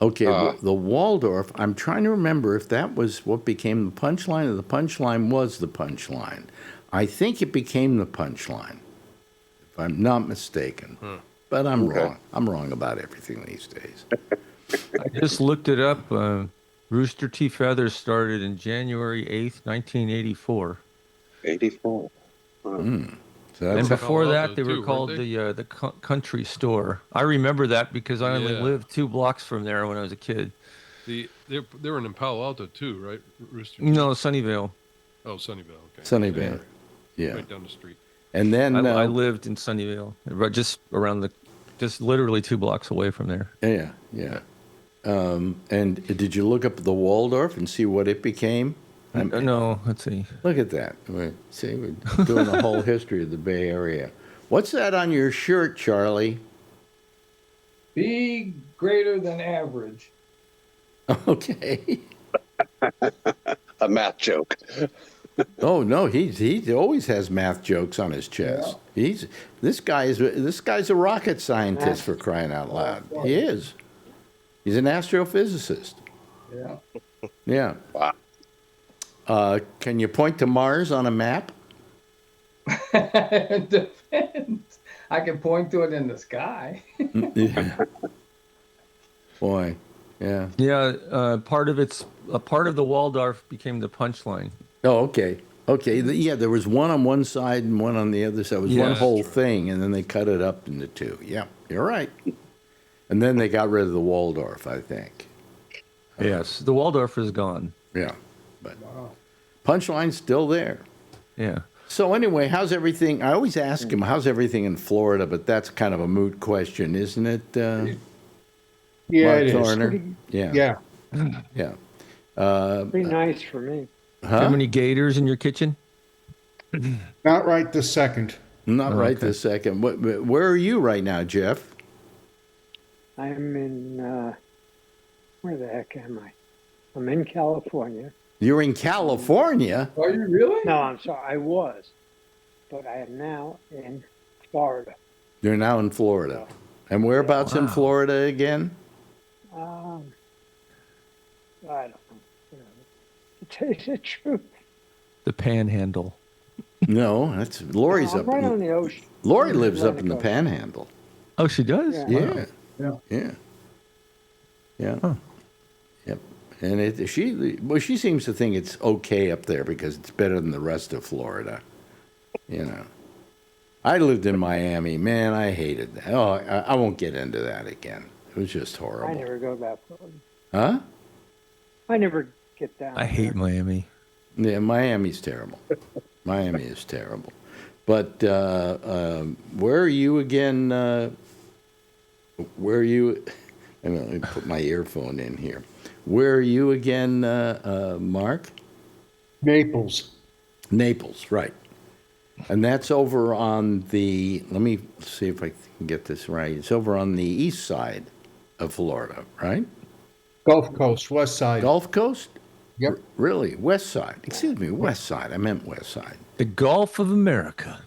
Okay, the Waldorf. I'm trying to remember if that was what became the punchline, or the punchline was the punchline. I think it became the punchline, if I'm not mistaken. But I'm wrong. I'm wrong about everything these days. I just looked it up. Rooster T. Feathers started in January 8th, 1984. 84. So And that's before that, Colorado they were too, called weren't the Country Store. I remember that because I only Yeah. lived 2 blocks from there when I was a kid. They were in Palo Alto too, right? Rooster. No, Sunnyvale. Oh, Sunnyvale. Okay. Sunnyvale. Yeah, Right down the street. and then I lived in Sunnyvale, just just literally 2 blocks away from there. yeah. And did you look up the Waldorf and see what it became? No, let's see. Look at that. We're doing a whole history of the Bay Area. What's that on your shirt, Charlie? Be greater than average. Okay. A math joke. Oh no, he always has math jokes on his chest. This guy's a rocket scientist, for crying out loud. He is. He's an astrophysicist. Yeah. Yeah. Wow. Can you point to Mars on a map? It depends. I can point to it in the sky. Yeah. Boy, yeah. Yeah, part of the Waldorf became the punchline. Oh, okay. Okay. Yeah, there was one on one side and one on the other side. It was one Yes. whole thing, and then they cut it up into 2. Yeah, you're right. And then they got rid of the Waldorf, I think. Yes, the Waldorf is gone. Yeah, but punchline's still there. Yeah. So anyway, how's everything? I always ask him, how's everything in Florida? But that's kind of a moot question, isn't it? Yeah, Mark it is. Thorner? Yeah. Yeah. Yeah. Pretty nice for me. Do you have any gators in your kitchen? Not right this second. Not right this second. Where are you right now, Jeff? I'm in, where the heck am I? I'm in California. You're in California? Are you really? No, I'm sorry, I was. But I am now in Florida. You're now in Florida. And whereabouts in Florida again? I don't know. To tell you the truth. The Panhandle. No, that's Lori's I'm up. right on the ocean. Lori lives up in the Atlantic Panhandle. Oh, she does? Yeah. Yeah. Yeah. Yeah. Yep. And she seems to think it's okay up there because it's better than the rest of Florida. You know. I lived in Miami. Man, I hated that. Oh, I won't get into that again. It was just horrible. I never go that far. Huh? I never get down. I hate Miami. Yeah, Miami's terrible. Miami is terrible. But where are you again? Where are you? Let me put my earphone in here. Where are you again, Mark? Naples. Naples, right. And that's over on the, let me see if I can get this right. It's over on the east side of Florida, right? Gulf Coast, west side. Gulf Coast? Yep. Really? West side. Excuse me, west side. I meant west side. The Gulf of America.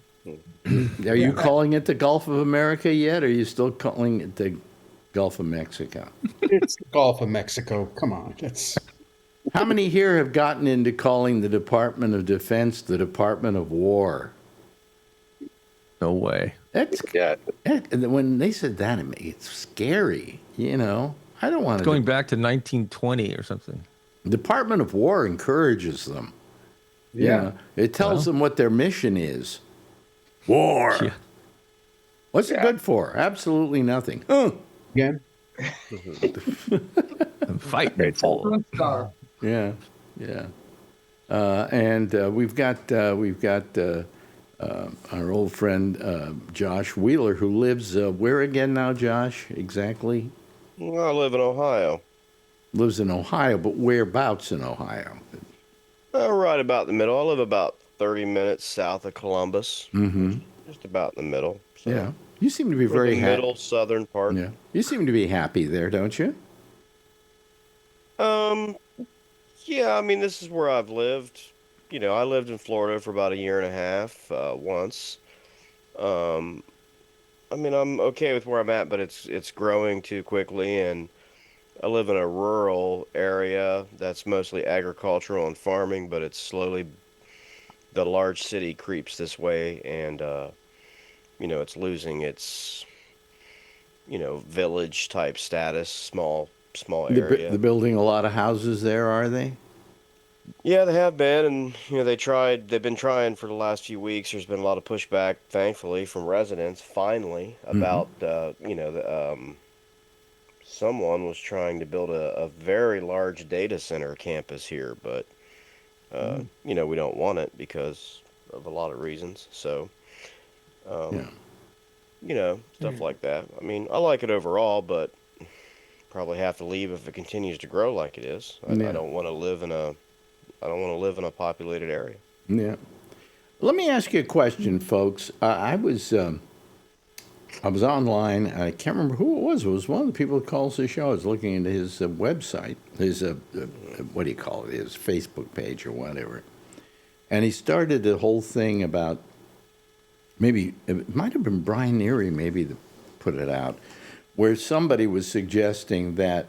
Are you calling it the Gulf of America yet, or are you still calling it the Gulf of Mexico? It's the Gulf of Mexico. Come on. How many here have gotten into calling the Department of Defense the Department of War? No way. When they said that, it's scary, you know. I don't want to. Going back to 1920 or something. Department of War encourages them. Yeah. It tells them what their mission is. War. Yeah. What's it good for? Absolutely nothing. Again, I'm fighting for. Lone Star. Yeah, yeah. And we've got our old friend Josh Wheeler, who lives where again now, Josh? Exactly? Well, I live in Ohio. Lives in Ohio, but whereabouts in Ohio? Right about the middle. I live about 30 minutes south of Columbus. Mm-hmm. Just about in the middle. So Yeah. You seem to be we're very the happy. middle southern part. Yeah. You seem to be happy there, don't you? Yeah, I mean, this is where I've lived. You know, I lived in Florida for about a year and a half, once. Um, I mean, I'm okay with where I'm at, but it's growing too quickly, and I live in a rural area that's mostly agricultural and farming, but it's slowly the large city creeps this way, and you know, it's losing its, you know, village type status, small area. They're building a lot of houses there, are they? Yeah, they have been, and you know, they've been trying for the last few weeks. There's been a lot of pushback, thankfully, from residents, finally, about, you know, someone was trying to build a very large data center campus here, but, you know, we don't want it because of a lot of reasons. So, Yeah. you know, stuff like that. I mean, I like it overall, but probably have to leave if it continues to grow like it is. I don't want to live in a populated area. Yeah. Let me ask you a question, folks. I was online. I can't remember who it was. It was one of the people that calls the show. I was looking into his website, his what do you call it? His Facebook page or whatever. And he started a whole thing about maybe it might have been Brian Neary, maybe that put it out, where somebody was suggesting that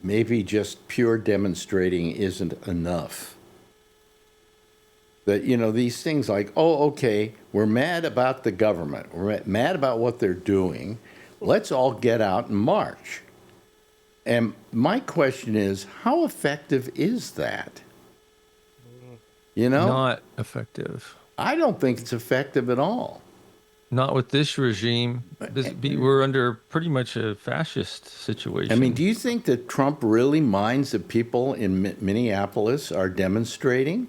maybe just pure demonstrating isn't enough. That, you know, these things like, oh, okay, we're mad about the government. We're mad about what they're doing. Let's all get out and march. And my question is, how effective is that? You know? Not effective. I don't think it's effective at all. Not with this regime. We're under pretty much a fascist situation. I mean, do you think that Trump really minds that people in Minneapolis are demonstrating?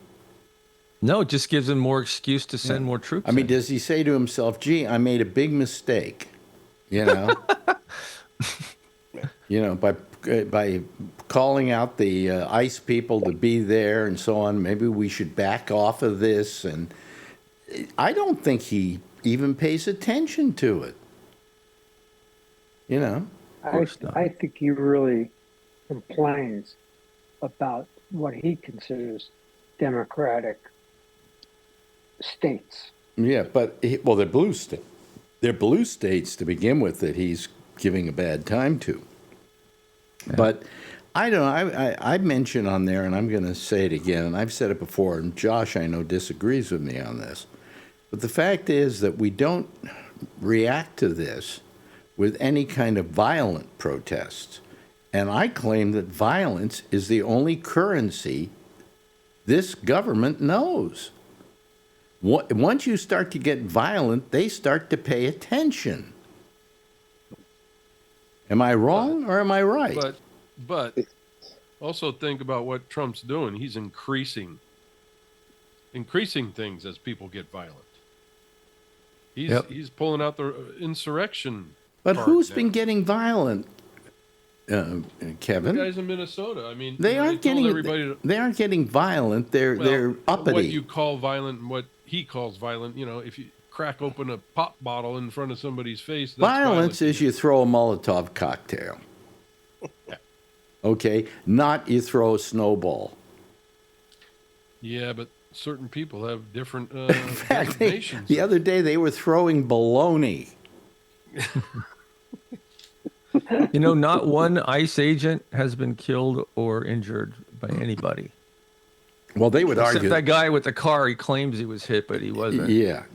No, it just gives him more excuse to send more troops. I mean, in. does he say to himself, gee, I made a big mistake, you know? You know, by calling out the ICE people to be there and so on, maybe we should back off of this. And I don't think he even pays attention to it. You know? I think he really complains about what he considers democratic states. Yeah, but well, they're blue states. They're blue states to begin with that he's giving a bad time to. Yeah. But I don't know. I mentioned on there, and I'm going to say it again, and I've said it before, and Josh, I know, disagrees with me on this. But the fact is that we don't react to this with any kind of violent protests. And I claim that violence is the only currency this government knows. Once you start to get violent, they start to pay attention. Am I wrong or am I right? But also think about what Trump's doing. He's increasing things as people get violent. He's pulling out the insurrection. But who's been getting violent, Kevin? The guys in Minnesota. I mean, they aren't getting violent. They're uppity. What you call violent and what he calls violent. You know, if you crack open a pop bottle in front of somebody's face, that's violence is you throw a Molotov cocktail. Yeah. Okay, not you throw a snowball. Yeah, but certain people have different In fact, the other day they were throwing baloney. You know, not one ICE agent has been killed or injured by anybody. Well, they would argue. Except that guy with the car, he claims he was hit, but he wasn't. Yeah.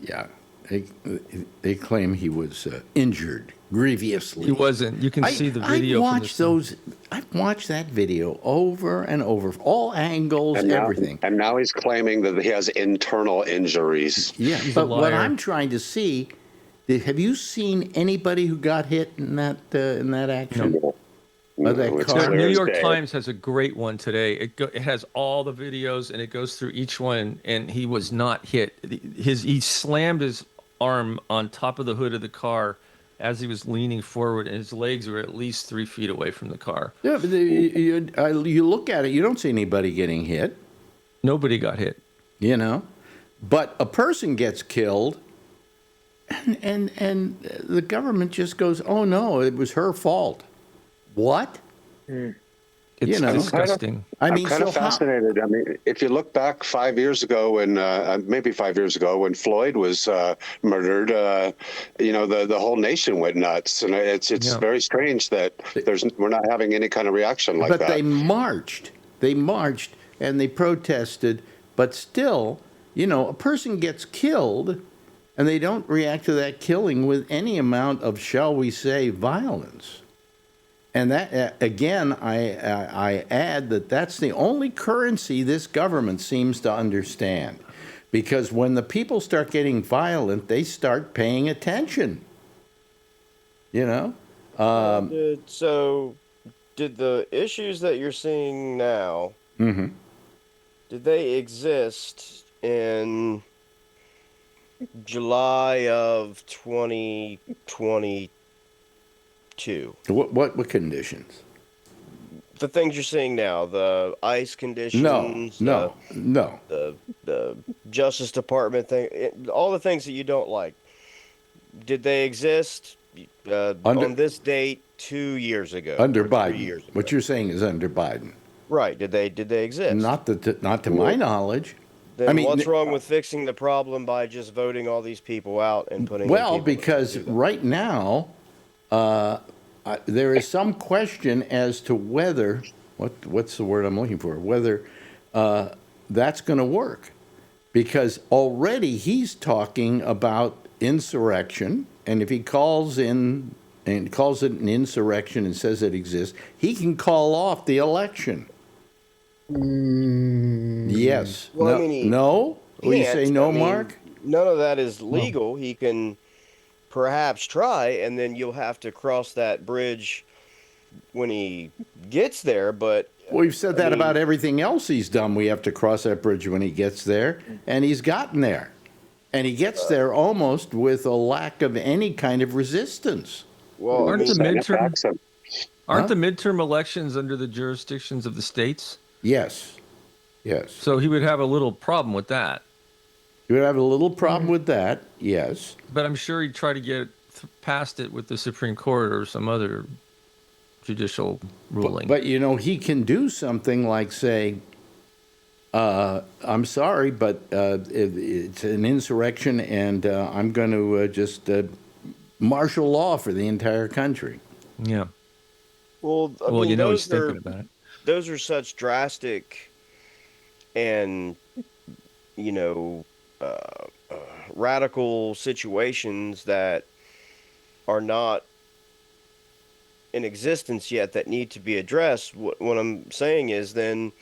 they claim he was injured grievously. He wasn't. You can see the video. I've watched that video over and over, all angles, everything. And now he's claiming that he has internal injuries. Yeah, He's but a what liar. I'm trying to see, have you seen anybody who got hit in that action? No. By that No, it's car? The clear New as York day. Times has a great one today. It has all the videos and it goes through each one. And he was not hit. He slammed his arm on top of the hood of the car as he was leaning forward, and his legs were at least 3 feet away from the car. Yeah, but you look at it, you don't see anybody getting hit. Nobody got hit. You know, but a person gets killed, and the government just goes, "Oh no, it was her fault." What? It's You know. disgusting. I I'm mean, kind of so fascinated. I mean, if you look back 5 years ago, when maybe 5 years ago, when Floyd was murdered, the whole nation went nuts, and it's Yeah. very strange that we're not having any kind of reaction like but that. they marched, and they protested, but still, a person gets killed, and they don't react to that killing with any amount of, shall we say, violence. And that, again, I add that that's the only currency this government seems to understand. Because when the people start getting violent, they start paying attention. So, did the issues that you're seeing now, Mm-hmm. did they exist in July of 2022? What conditions? The things you're seeing now, the ICE conditions, No. the Justice Department thing, all the things that you don't like, did they exist on this date 2 years ago? Under or 3 Biden. years ago? What you're saying is under Biden. Right. Did they exist? Not to my knowledge. Then I mean, what's wrong with fixing the problem by just voting all these people out and putting in well, people that because do that? right now there is some question as to whether what's the word I'm looking for? Whether that's going to work, because already he's talking about insurrection, and if he calls it an insurrection and says it exists, he can call off the election. Yes. Well, no. I mean, no? Will you say can't. no, I mean, Mark? None of that is legal. He can perhaps try, and then you'll have to cross that bridge when he gets there. But We've said that about everything else he's done. We have to cross that bridge when he gets there, and he's gotten there. And he gets there almost with a lack of any kind of resistance. well, I Aren't mean, the midterm Facts of- aren't the midterm elections under the jurisdictions of the states? Yes. So he would have a little problem with that. You would have a little problem with that, yes. But I'm sure he'd try to get past it with the Supreme Court or some other judicial ruling. But he can do something like say, I'm sorry, but it's an insurrection, and I'm going to just martial law for the entire country. Yeah. well, I Well, mean, he's thinking about it. those are such drastic and radical situations that are not in existence yet that need to be addressed. What I'm saying is, then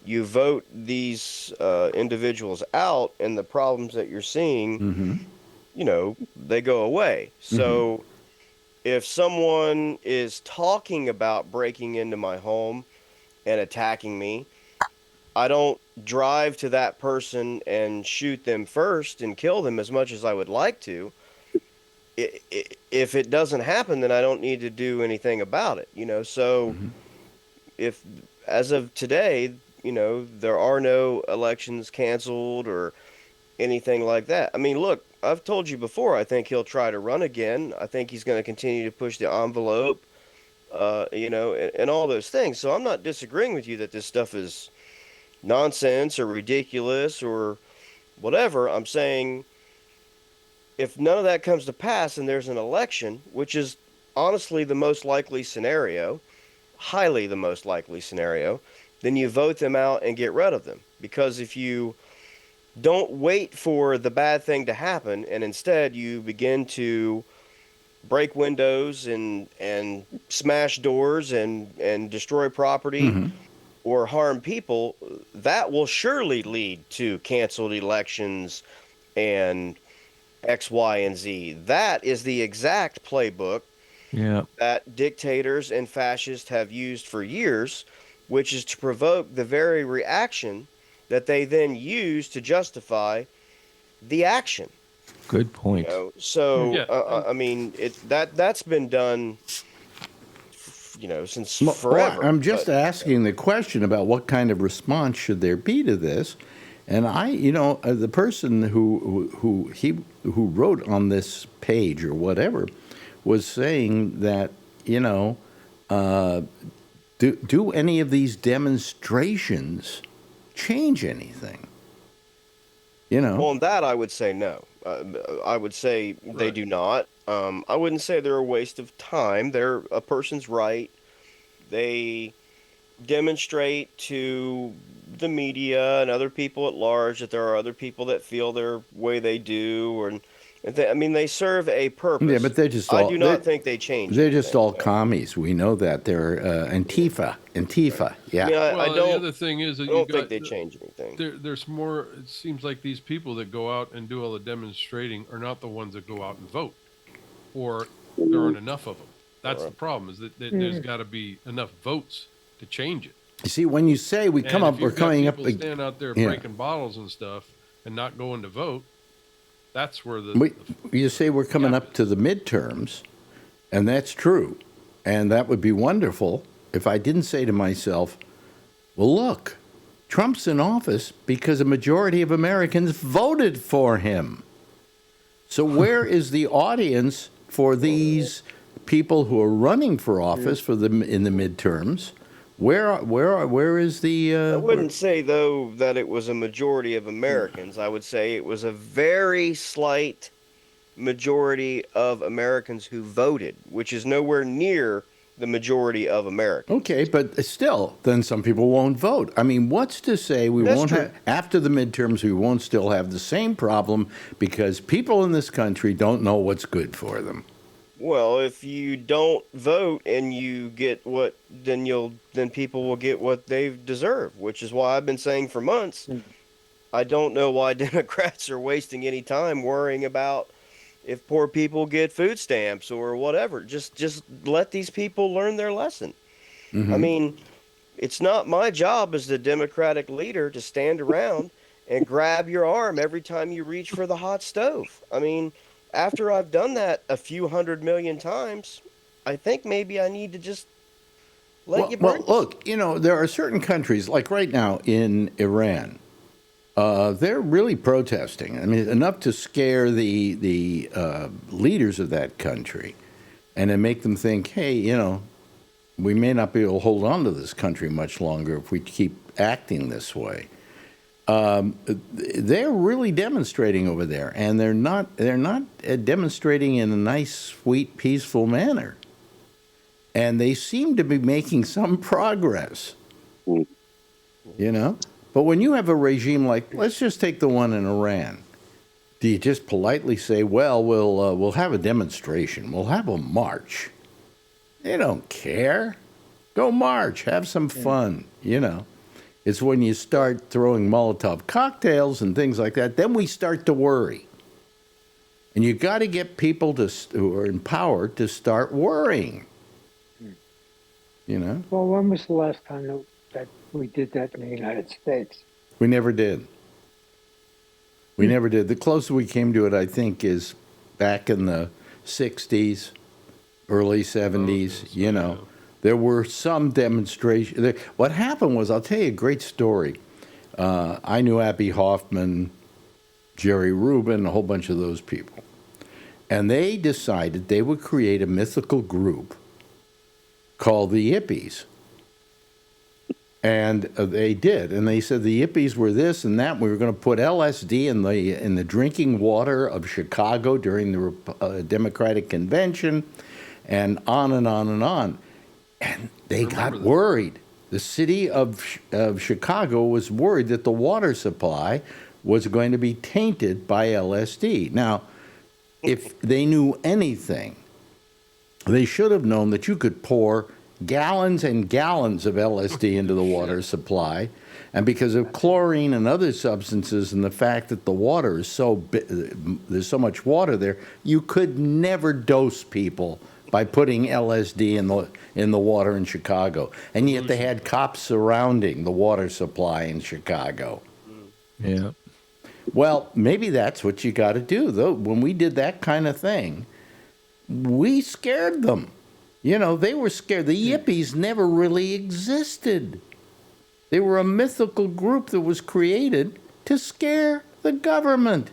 you vote these individuals out, and the problems that you're seeing, they go away. So if someone is talking about breaking into my home and attacking me, I don't drive to that person and shoot them first and kill them as much as I would like to. If it doesn't happen, then I don't need to do anything about it, So if, as of today, there are no elections canceled or anything like that. I mean, look, I've told you before, I think he'll try to run again. I think he's going to continue to push the envelope, and all those things. So I'm not disagreeing with you that this stuff is nonsense or ridiculous or whatever. I'm saying if none of that comes to pass and there's an election, which is honestly the most likely scenario, highly the most likely scenario, then you vote them out and get rid of them. Because if you don't wait for the bad thing to happen, and instead you begin to break windows and smash doors and destroy property or harm people, that will surely lead to canceled elections and X, Y, and Z. That is the exact playbook Yeah. that dictators and fascists have used for years, which is to provoke the very reaction that they then use to justify the action. Good point. So Yeah, I mean, that's been done, since Well, forever. I'm just but- asking the question about what kind of response should there be to this, and the person who wrote on this page or whatever was saying that do any of these demonstrations change anything? Well, on that, I would say no. I would say they Right. do not. I wouldn't say they're a waste of time. They're a person's right. They demonstrate to the media and other people at large that there are other people that feel their way they do, they serve a purpose. Yeah, but they're just I all- do not they're- think they change. They're just anything, all no. commies. We know that they're Antifa. Yeah. I mean, I Well, the don't. other thing is that I you don't got think they change anything. there's more. It seems like these people that go out and do all the demonstrating are not the ones that go out and vote, or there aren't enough of them. That's the problem. Is that there's got to be enough votes to change it. You see, when you say we come And up, if we're you've got coming up. people stand out there yeah. breaking bottles and stuff and not going to vote. That's where the You say we're coming up to the midterms, and that's true, and that would be wonderful if I didn't say to myself, "Well, look, Trump's in office because a majority of Americans voted for him." So where is the audience for these people who are running for office in the midterms? Where is the? I wouldn't say, though, that it was a majority of Americans. I would say it was a very slight majority of Americans who voted, which is nowhere near the majority of Americans. Okay, but still, then some people won't vote. I mean, what's to say we That's won't true. have, after the midterms, we won't still have the same problem because people in this country don't know what's good for them. Well, if you don't vote and you get then people will get what they deserve, which is why I've been saying for months, I don't know why Democrats are wasting any time worrying about if poor people get food stamps or whatever. Just let these people learn their lesson. I mean, it's not my job as the Democratic leader to stand around and grab your arm every time you reach for the hot stove. I mean, after I've done that a few 100 million times, I think maybe I need to just let you burn. Look, there are certain countries, like right now in Iran, they're really protesting. I mean, enough to scare the leaders of that country and then make them think, hey, we may not be able to hold on to this country much longer if we keep acting this way. They're really demonstrating over there, and they're not demonstrating in a nice, sweet, peaceful manner. And they seem to be making some progress, But when you have a regime like, let's just take the one in Iran, do you just politely say, well, we'll have a demonstration, we'll have a march? They don't care. Go march, have some fun, It's when you start throwing Molotov cocktails and things like that, then we start to worry. And you got to get people who are in power to start worrying. Well, when was the last time that we did that in the United States? We never did. We never did. The closest we came to it, I think, is back in the 60s, early 70s, There were some demonstrations. What happened was, I'll tell you a great story. I knew Abby Hoffman, Jerry Rubin, a whole bunch of those people. And they decided they would create a mythical group called the Yippies. And they did. And they said the Yippies were this and that. We were going to put LSD in the drinking water of Chicago during the Democratic Convention, and on and on and on. And they got worried. The city of Chicago was worried that the water supply was going to be tainted by LSD. Now, if they knew anything, they should have known that you could pour gallons and gallons of LSD into the water supply, and because of chlorine and other substances and the fact that the water is there's so much water there, you could never dose people by putting LSD in the water in Chicago. And yet they had cops surrounding the water supply in Chicago. Yeah. Well, maybe that's what you got to do, though. When we did that kind of thing, we scared them. You know, they were scared. The Yippies never really existed. They were a mythical group that was created to scare the government.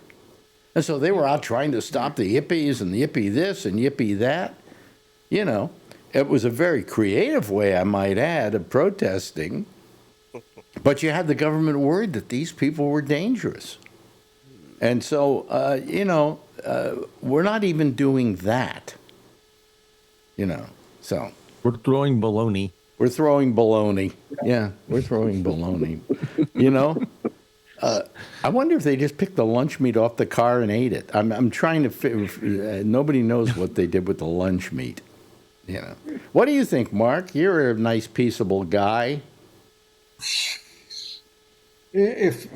And so they were out trying to stop the Yippies and the Yippie this and Yippie that. You know, it was a very creative way, I might add, of protesting. But you had the government worried that these people were dangerous. And so, you know, we're not even doing that. You know, so. We're throwing baloney. We're throwing baloney. Yeah, we're throwing baloney. You know? I wonder if they just picked the lunch meat off the car and ate it. I'm trying to nobody knows what they did with the lunch meat. You know. What do you think, Mark? You're a nice, peaceable guy. If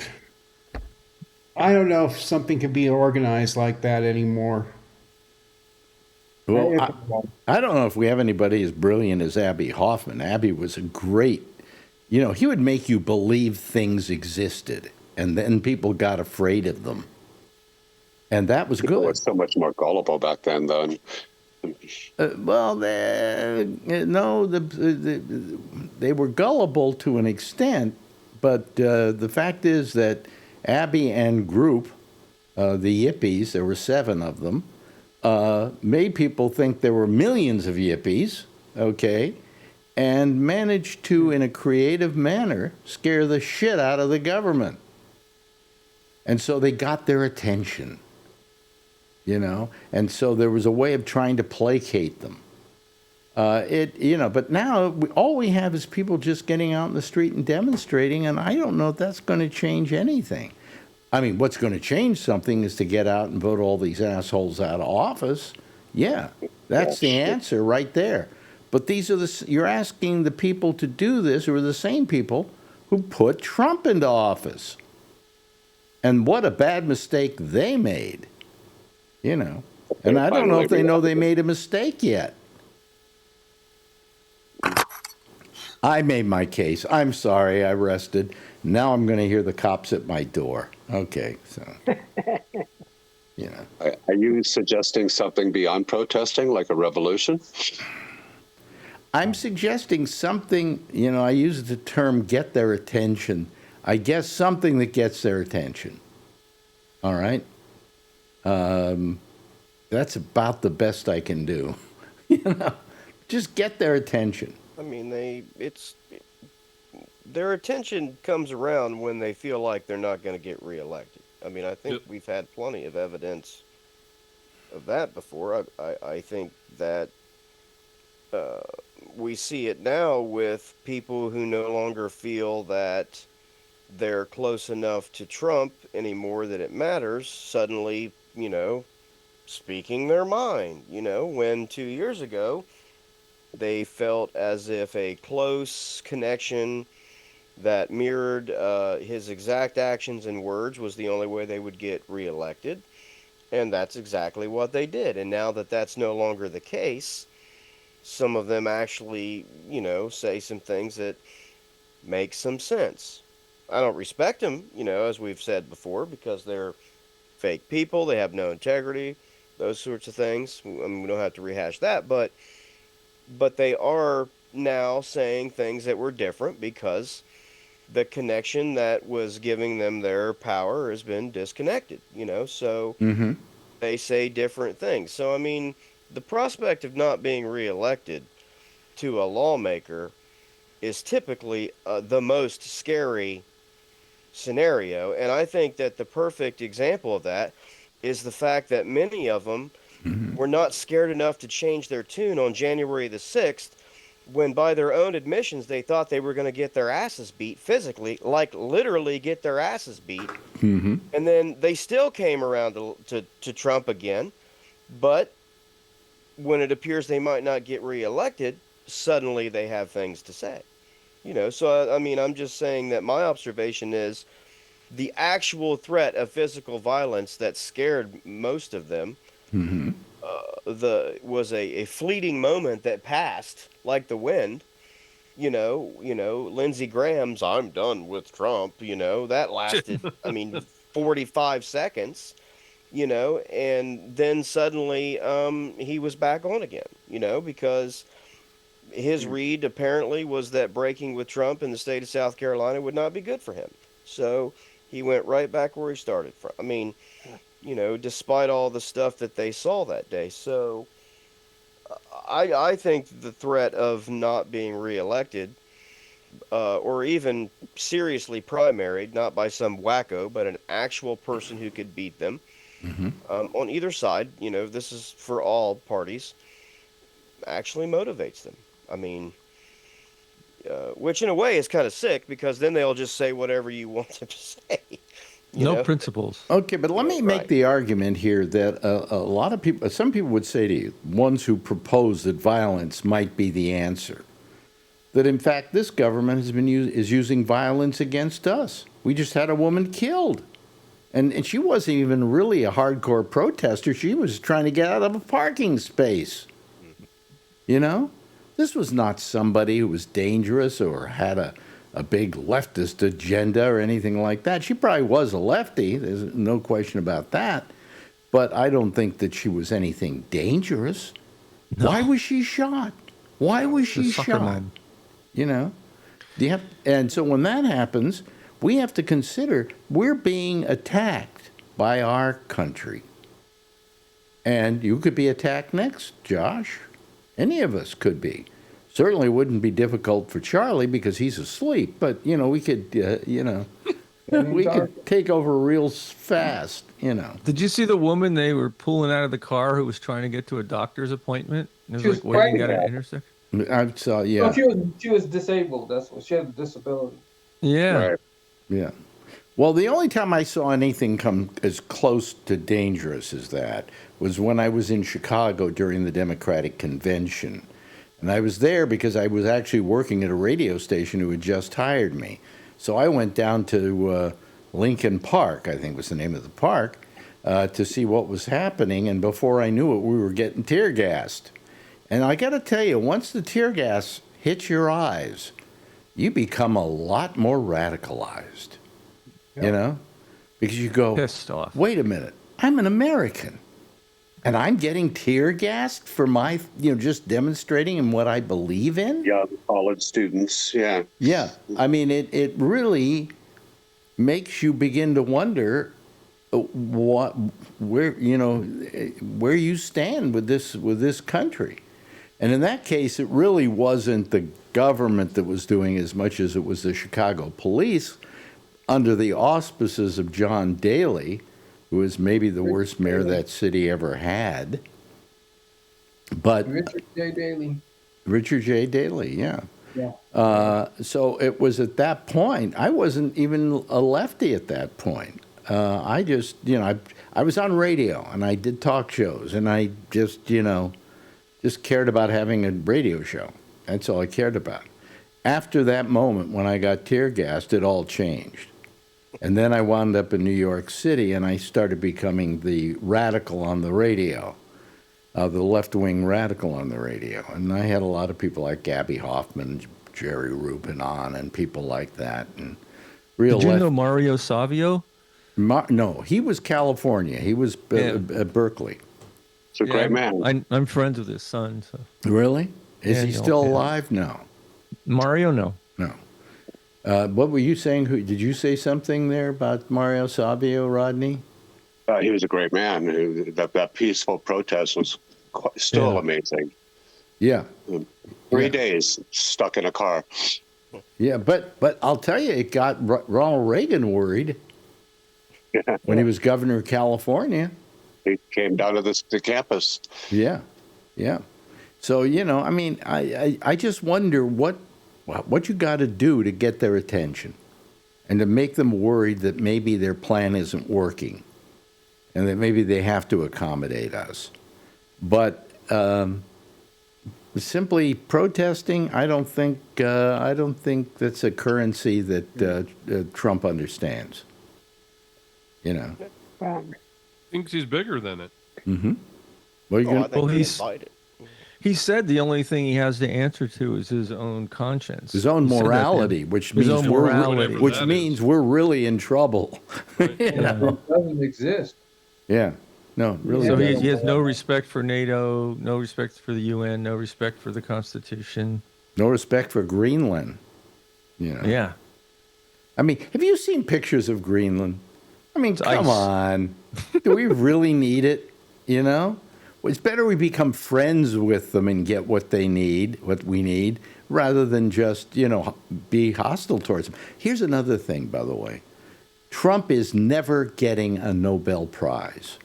I don't know if something can be organized like that anymore. Well, I don't know if we have anybody as brilliant as Abby Hoffman. Abby was a great, you know, he would make you believe things existed, and then people got afraid of them. And that was People good. were so much more gullible back then, though. Well, no, they were gullible to an extent, but the fact is that Abby and group, the Yippies, there were 7 of them, made people think there were millions of Yippies, okay, and managed to, in a creative manner, scare the shit out of the government. And so they got their attention. You know, and so there was a way of trying to placate them. You know, but now all we have is people just getting out in the street and demonstrating, and I don't know if that's going to change anything. I mean, what's going to change something is to get out and vote all these assholes out of office. Yeah, that's the answer right there. But these are you're asking the people to do this, who are the same people who put Trump into office. And what a bad mistake they made. You know, and I don't know if they know they made a mistake yet. I made my case. I'm sorry, I rested. Now I'm going to hear the cops at my door. Okay, so, you know. Are you suggesting something beyond protesting, like a revolution? I'm suggesting something, you know, I use the term get their attention. I guess something that gets their attention. All right? That's about the best I can do. You know, just get their attention. I mean, their attention comes around when they feel like they're not going to get reelected. I mean, I think we've had plenty of evidence of that before. I think that we see it now with people who no longer feel that they're close enough to Trump anymore that it matters, suddenly, you know, speaking their mind, you know, when 2 years ago they felt as if a close connection that mirrored his exact actions and words was the only way they would get reelected. And that's exactly what they did. And now that that's no longer the case, some of them actually, you know, say some things that make some sense. I don't respect them, you know, as we've said before, because they're fake people. They have no integrity, those sorts of things. I mean, we don't have to rehash that, but they are now saying things that were different because the connection that was giving them their power has been disconnected, you know, so they say different things. So, I mean, the prospect of not being reelected to a lawmaker is typically the most scary scenario. And I think that the perfect example of that is the fact that many of them were not scared enough to change their tune on January the 6th when by their own admissions they thought they were going to get their asses beat physically, like literally get their asses beat. Mm-hmm. And then they still came around to Trump again. But when it appears they might not get reelected, suddenly they have things to say. So I mean, I'm just saying that my observation is the actual threat of physical violence that scared most of them Mm-hmm. was a fleeting moment that passed like the wind. Lindsey Graham's "I'm done with Trump," that lasted, I mean, 45 seconds, and then suddenly he was back on again, because his read apparently was that breaking with Trump in the state of South Carolina would not be good for him. So he went right back where he started from. I mean, despite all the stuff that they saw that day. So I think the threat of not being reelected, or even seriously primaried, not by some wacko, but an actual person who could beat them, Mm-hmm. on either side, this is for all parties, actually motivates them. I mean, which in a way is kind of sick, because then they'll just say whatever you want them to say. No principles. Okay, but let me make the argument here that a lot of people, some people would say to you, ones who propose that violence might be the answer, that in fact this government is using violence against us. We just had a woman killed. And she wasn't even really a hardcore protester. She was trying to get out of a parking space. This was not somebody who was dangerous or had a big leftist agenda or anything like that. She probably was a lefty. There's no question about that. But I don't think that she was anything dangerous. No. Why was she shot? Why was she shot? And so when that happens, we have to consider we're being attacked by our country. And you could be attacked next, Josh. Any of us could be. Certainly wouldn't be difficult for Charlie because he's asleep, but, we could, we could take over real fast, Did you see the woman they were pulling out of the car who was trying to get to a doctor's appointment? It was like waiting at an intersection. I saw, yeah. No, she was disabled. That's what she had a disability. Yeah. Right. Yeah. Well, the only time I saw anything come as close to dangerous as that was when I was in Chicago during the Democratic Convention. And I was there because I was actually working at a radio station who had just hired me. So I went down to Lincoln Park, I think was the name of the park, to see what was happening. And before I knew it, we were getting tear gassed. And I got to tell you, once the tear gas hits your eyes, you become a lot more radicalized, because you go, pissed off. Wait a minute, I'm an American, and I'm getting tear gassed for my, just demonstrating in what I believe in? Yeah, college students, yeah. Yeah, I mean, it really makes you begin to wonder where you stand with this country. And in that case, it really wasn't the government that was doing as much as it was the Chicago police under the auspices of John Daley, who is maybe the worst mayor that city ever had. But Richard J. Daley, yeah. So it was at that point, I wasn't even a lefty at that point. I just, I was on radio and I did talk shows and I just cared about having a radio show. That's all I cared about. After that moment, when I got tear gassed, it all changed. And then I wound up in New York City, and I started becoming the radical on the radio, the left-wing radical on the radio. And I had a lot of people like Gabby Hoffman, Jerry Rubin on, and people like that. And Did you know Mario Savio? No, he was California. He was at Berkeley. He's a great man. I'm friends with his son. So. Really? Is he still alive? No. Mario, no. No. What were you saying? Did you say something there about Mario Savio, Rodney? He was a great man. That peaceful protest was still amazing. Yeah. 3 days stuck in a car. Yeah, but I'll tell you, it got Ronald Reagan worried when he was governor of California. He came down to the campus. Yeah, yeah. So I mean, I just wonder what you got to do to get their attention, and to make them worried that maybe their plan isn't working, and that maybe they have to accommodate us. But simply protesting, I don't think that's a currency that Trump understands. Well, Thinks he's bigger than it. Mm-hmm. Well, I think Well, he he's- invited. He said the only thing he has to answer to is his own conscience. his own He said that to him. morality, which His means own morality. which That means is. we're really in trouble. It doesn't exist. Yeah. No, really. So doesn't. he has no respect for NATO, no respect for the UN, no respect for the Constitution. No respect for Greenland. Yeah. I mean, have you seen pictures of Greenland? I mean, It's come ice. on. Do we really need it? Well, it's better we become friends with them and get what we need, rather than just, be hostile towards them. Here's another thing, by the way. Trump is never getting a Nobel Prize.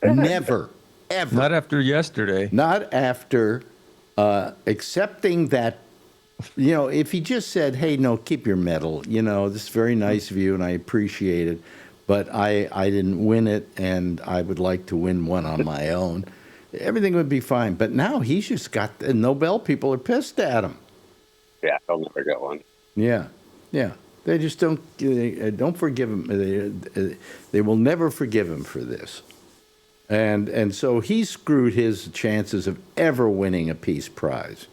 Never, ever. Not after yesterday. Not after accepting that, if he just said, hey, no, keep your medal, this is very nice of you and I appreciate it, but I didn't win it and I would like to win one on my own, everything would be fine. But now he's just got the Nobel people are pissed at him. Yeah, I'll never get one. Yeah, yeah. They just don't forgive him. They will never forgive him for this. And so he screwed his chances of ever winning a peace prize.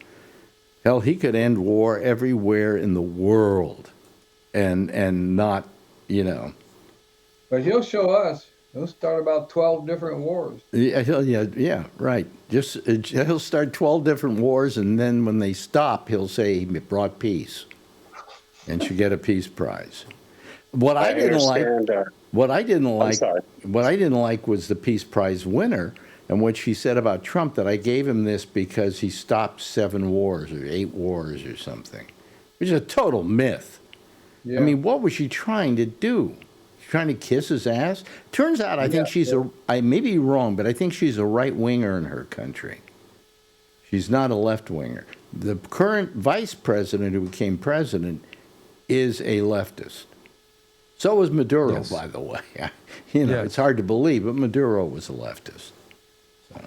Hell, he could end war everywhere in the world and not, But he'll show us. He'll start about 12 different wars. Yeah, right. He'll start 12 different wars, and then when they stop, he'll say he brought peace and should get a peace prize. What I didn't like was the Peace Prize winner, and what she said about Trump, that I gave him this because he stopped 7 wars or 8 wars or something, which is a total myth. Yeah. I mean, what was she trying to do? Trying to kiss his ass? Turns out I think I may be wrong, but I think she's a right-winger in her country. She's not a left-winger. The current vice president who became president is a leftist. So was Maduro, Yes. by the way. Yes. It's hard to believe, but Maduro was a leftist. So.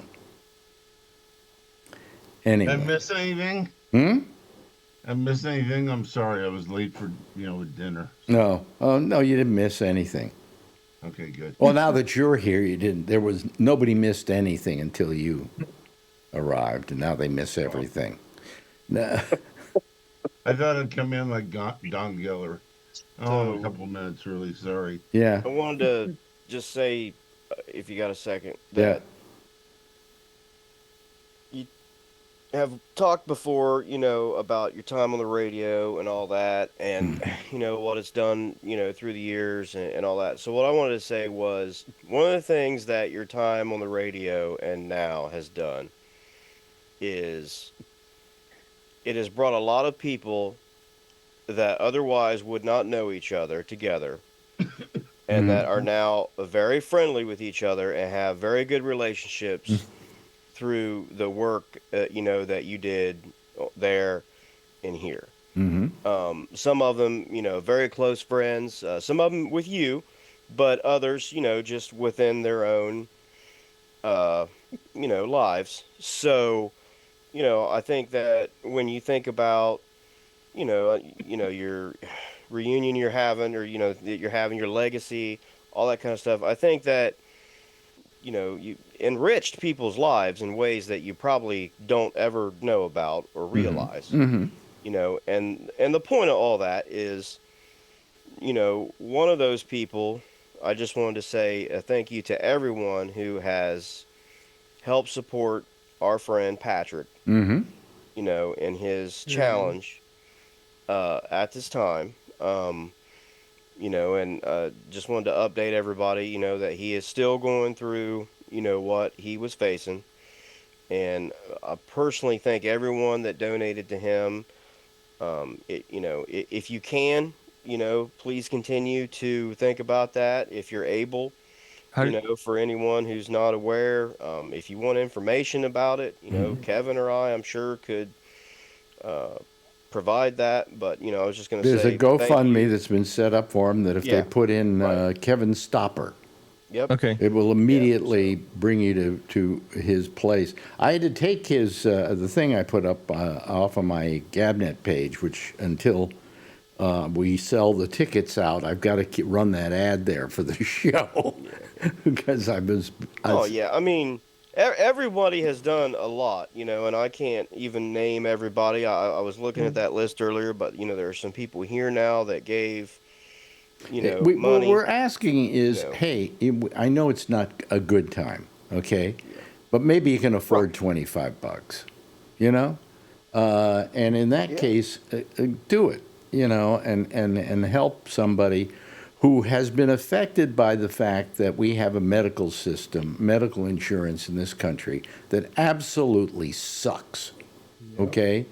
Anyway. I missed anything? I missed anything? I'm sorry. I was late for, dinner. No. Oh, no, you didn't miss anything. Okay, good. Well, now that you're here, you didn't. Nobody missed anything until you arrived, and now they miss everything. No. I thought I'd come in like Don Geller. Oh, I'm a couple minutes early. Sorry. Yeah. I wanted to just say, if you got a second, Yeah. that you have talked before, about your time on the radio and all that, and what it's done, through the years and all that. So what I wanted to say was, one of the things that your time on the radio and now has done is it has brought a lot of people that otherwise would not know each other together, and that are now very friendly with each other and have very good relationships through the work that you did there and here. Some of them, very close friends, some of them with you, but others, just within their own, lives. So, I think that when you think about, your reunion you're having, or, that you're having your legacy, all that kind of stuff, I think that, you enriched people's lives in ways that you probably don't ever know about or realize. And the point of all that is, one of those people, I just wanted to say a thank you to everyone who has helped support our friend Patrick, in his challenge at this time. And just wanted to update everybody, that he is still going through, what he was facing. And I personally thank everyone that donated to him. If you can, please continue to think about that if you're able. For anyone who's not aware, if you want information about it, Kevin or I'm sure could provide that. But I was just going to say, there's a GoFundMe that's been set up for him that if they put in Kevin Stopper, Okay. it will immediately bring you to his place. I had to take his the thing I put up off of my Gabnet page, which until we sell the tickets out, I've got to run that ad there for the show because I was. I mean, everybody has done a lot, and I can't even name everybody. I was looking at that list earlier, but there are some people here now that gave. Money. What we're asking is, hey, I know it's not a good time, okay, but maybe you can afford $25, and in that case, do it, and help somebody who has been affected by the fact that we have a medical system, medical insurance in this country that absolutely sucks, okay,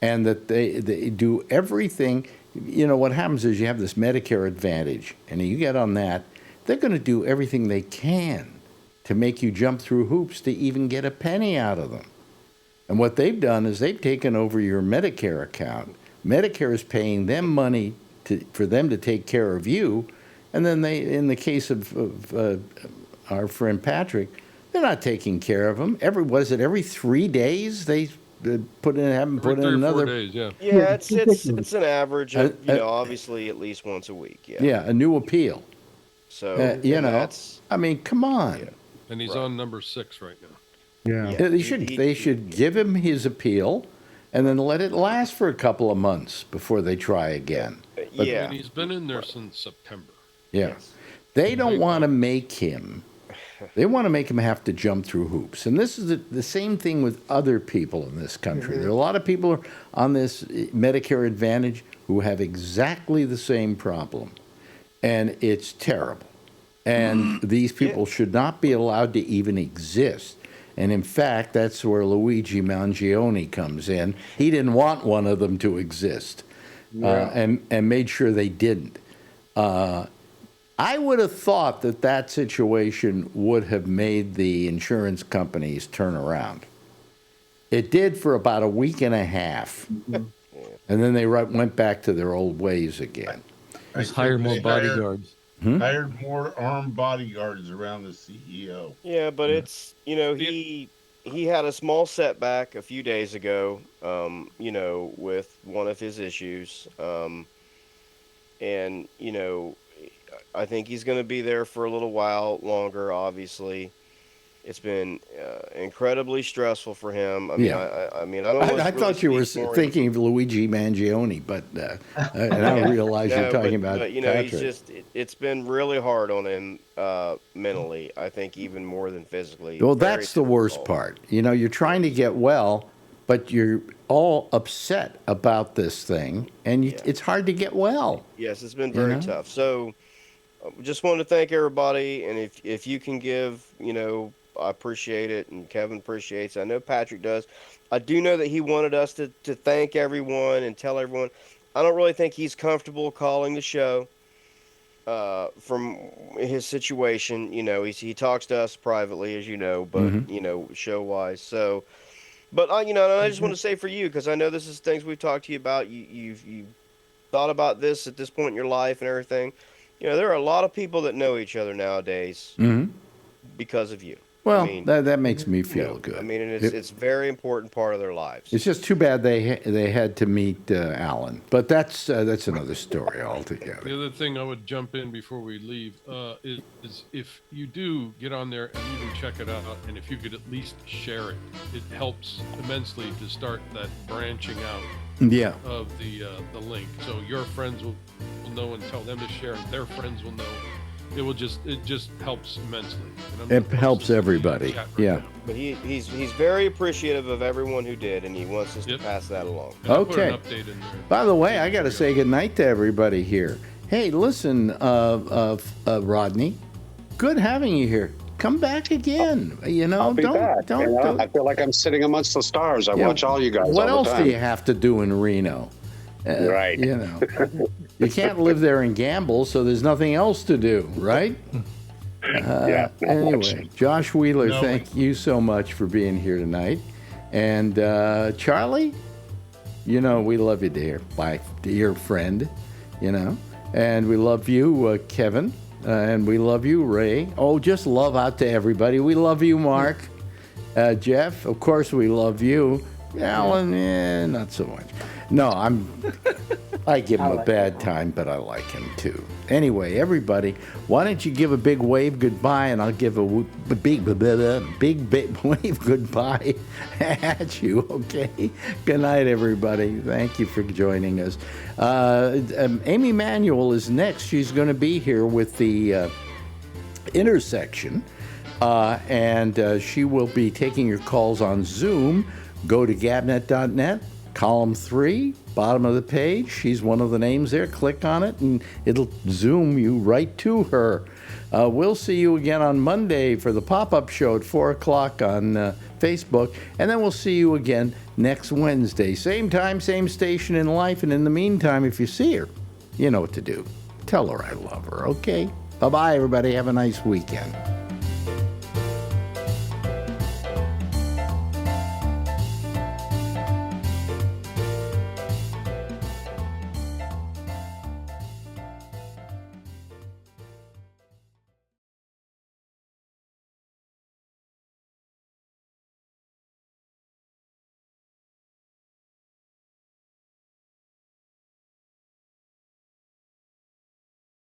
and that they do everything. What happens is you have this Medicare Advantage, and you get on that, they're going to do everything they can to make you jump through hoops to even get a penny out of them. And what they've done is they've taken over your Medicare account. Medicare is paying them money for them to take care of you, and then they, in the case of our friend Patrick, they're not taking care of him. Every 3 days they put in another 4 days, yeah, it's an average of obviously at least once a week. A new appeal. So that's, I mean, come on. Yeah. And he's on number 6 right now. Yeah. They should give him his appeal, and then let it last for a couple of months before they try again. And he's been in there since September. Yeah, they don't want to make him. They want to make him have to jump through hoops. And this is the same thing with other people in this country. There are a lot of people on this Medicare Advantage who have exactly the same problem. And it's terrible. And these people should not be allowed to even exist. And in fact, that's where Luigi Mangione comes in. He didn't want one of them to exist and made sure they didn't. I would have thought that situation would have made the insurance companies turn around. It did for about a week and a half. And then they went back to their old ways again. Just hire more bodyguards. Hired more armed bodyguards around the CEO. Yeah, but it's, he had a small setback a few days ago, with one of his issues. And, I think he's going to be there for a little while longer, obviously. It's been incredibly stressful for him. I thought you were thinking of Luigi Mangione, but and I realize you're talking about Patrick. It's been really hard on him mentally, I think, even more than physically. Well, that's the worst part. You're trying to get well, but you're all upset about this thing, and it's hard to get well. Yes, it's been very tough. So just wanted to thank everybody, and if you can give, I appreciate it, and Kevin appreciates it. I know Patrick does. I do know that he wanted us to thank everyone and tell everyone. I don't really think he's comfortable calling the show from his situation. He talks to us privately, as you know, but, show-wise. So, but, I just want to say for you, because I know this is things we've talked to you about. You've thought about this at this point in your life and everything. There are a lot of people that know each other nowadays because of you. Well, that makes me feel good. I mean, and it's a very important part of their lives. It's just too bad they had to meet Alan, but that's another story altogether. The other thing I would jump in before we leave is if you do get on there and even check it out, and if you could at least share it, it helps immensely to start that branching out. Of the link, so your friends will know and tell them to share, and their friends will know. It just helps immensely. It helps everybody. Now. But he's very appreciative of everyone who did, and he wants us to pass that along. And okay. Put an update in there. By the way, I got to say goodnight to everybody here. Hey, listen, Rodney, good having you here. Come back again. I'll be back. Don't. I feel like I'm sitting amongst the stars. I watch all you guys. What all the else time. do you have to do in Reno? Right. You can't live there and gamble, so there's nothing else to do, right? Anyway, Josh Wheeler, No, thank you so much for being here tonight. And Charlie, we love you, dear friend, And we love you, Kevin. And we love you, Ray. Oh, just love out to everybody. We love you, Mark. Jeff, of course we love you. Alan, not so much. No, I give him a bad time, but I like him too. Anyway, everybody, why don't you give a big wave goodbye, and I'll give a big wave goodbye at you, okay? Good night, everybody. Thank you for joining us. Amy Manuel is next. She's going to be here with the intersection, and she will be taking your calls on Zoom. Go to gabnet.net. Column 3, bottom of the page. She's one of the names there. Click on it, and it'll zoom you right to her. We'll see you again on Monday for the pop-up show at 4 o'clock on Facebook, and then we'll see you again next Wednesday. Same time, same station in life, and in the meantime, if you see her, you know what to do. Tell her I love her, okay? Bye-bye, everybody. Have a nice weekend.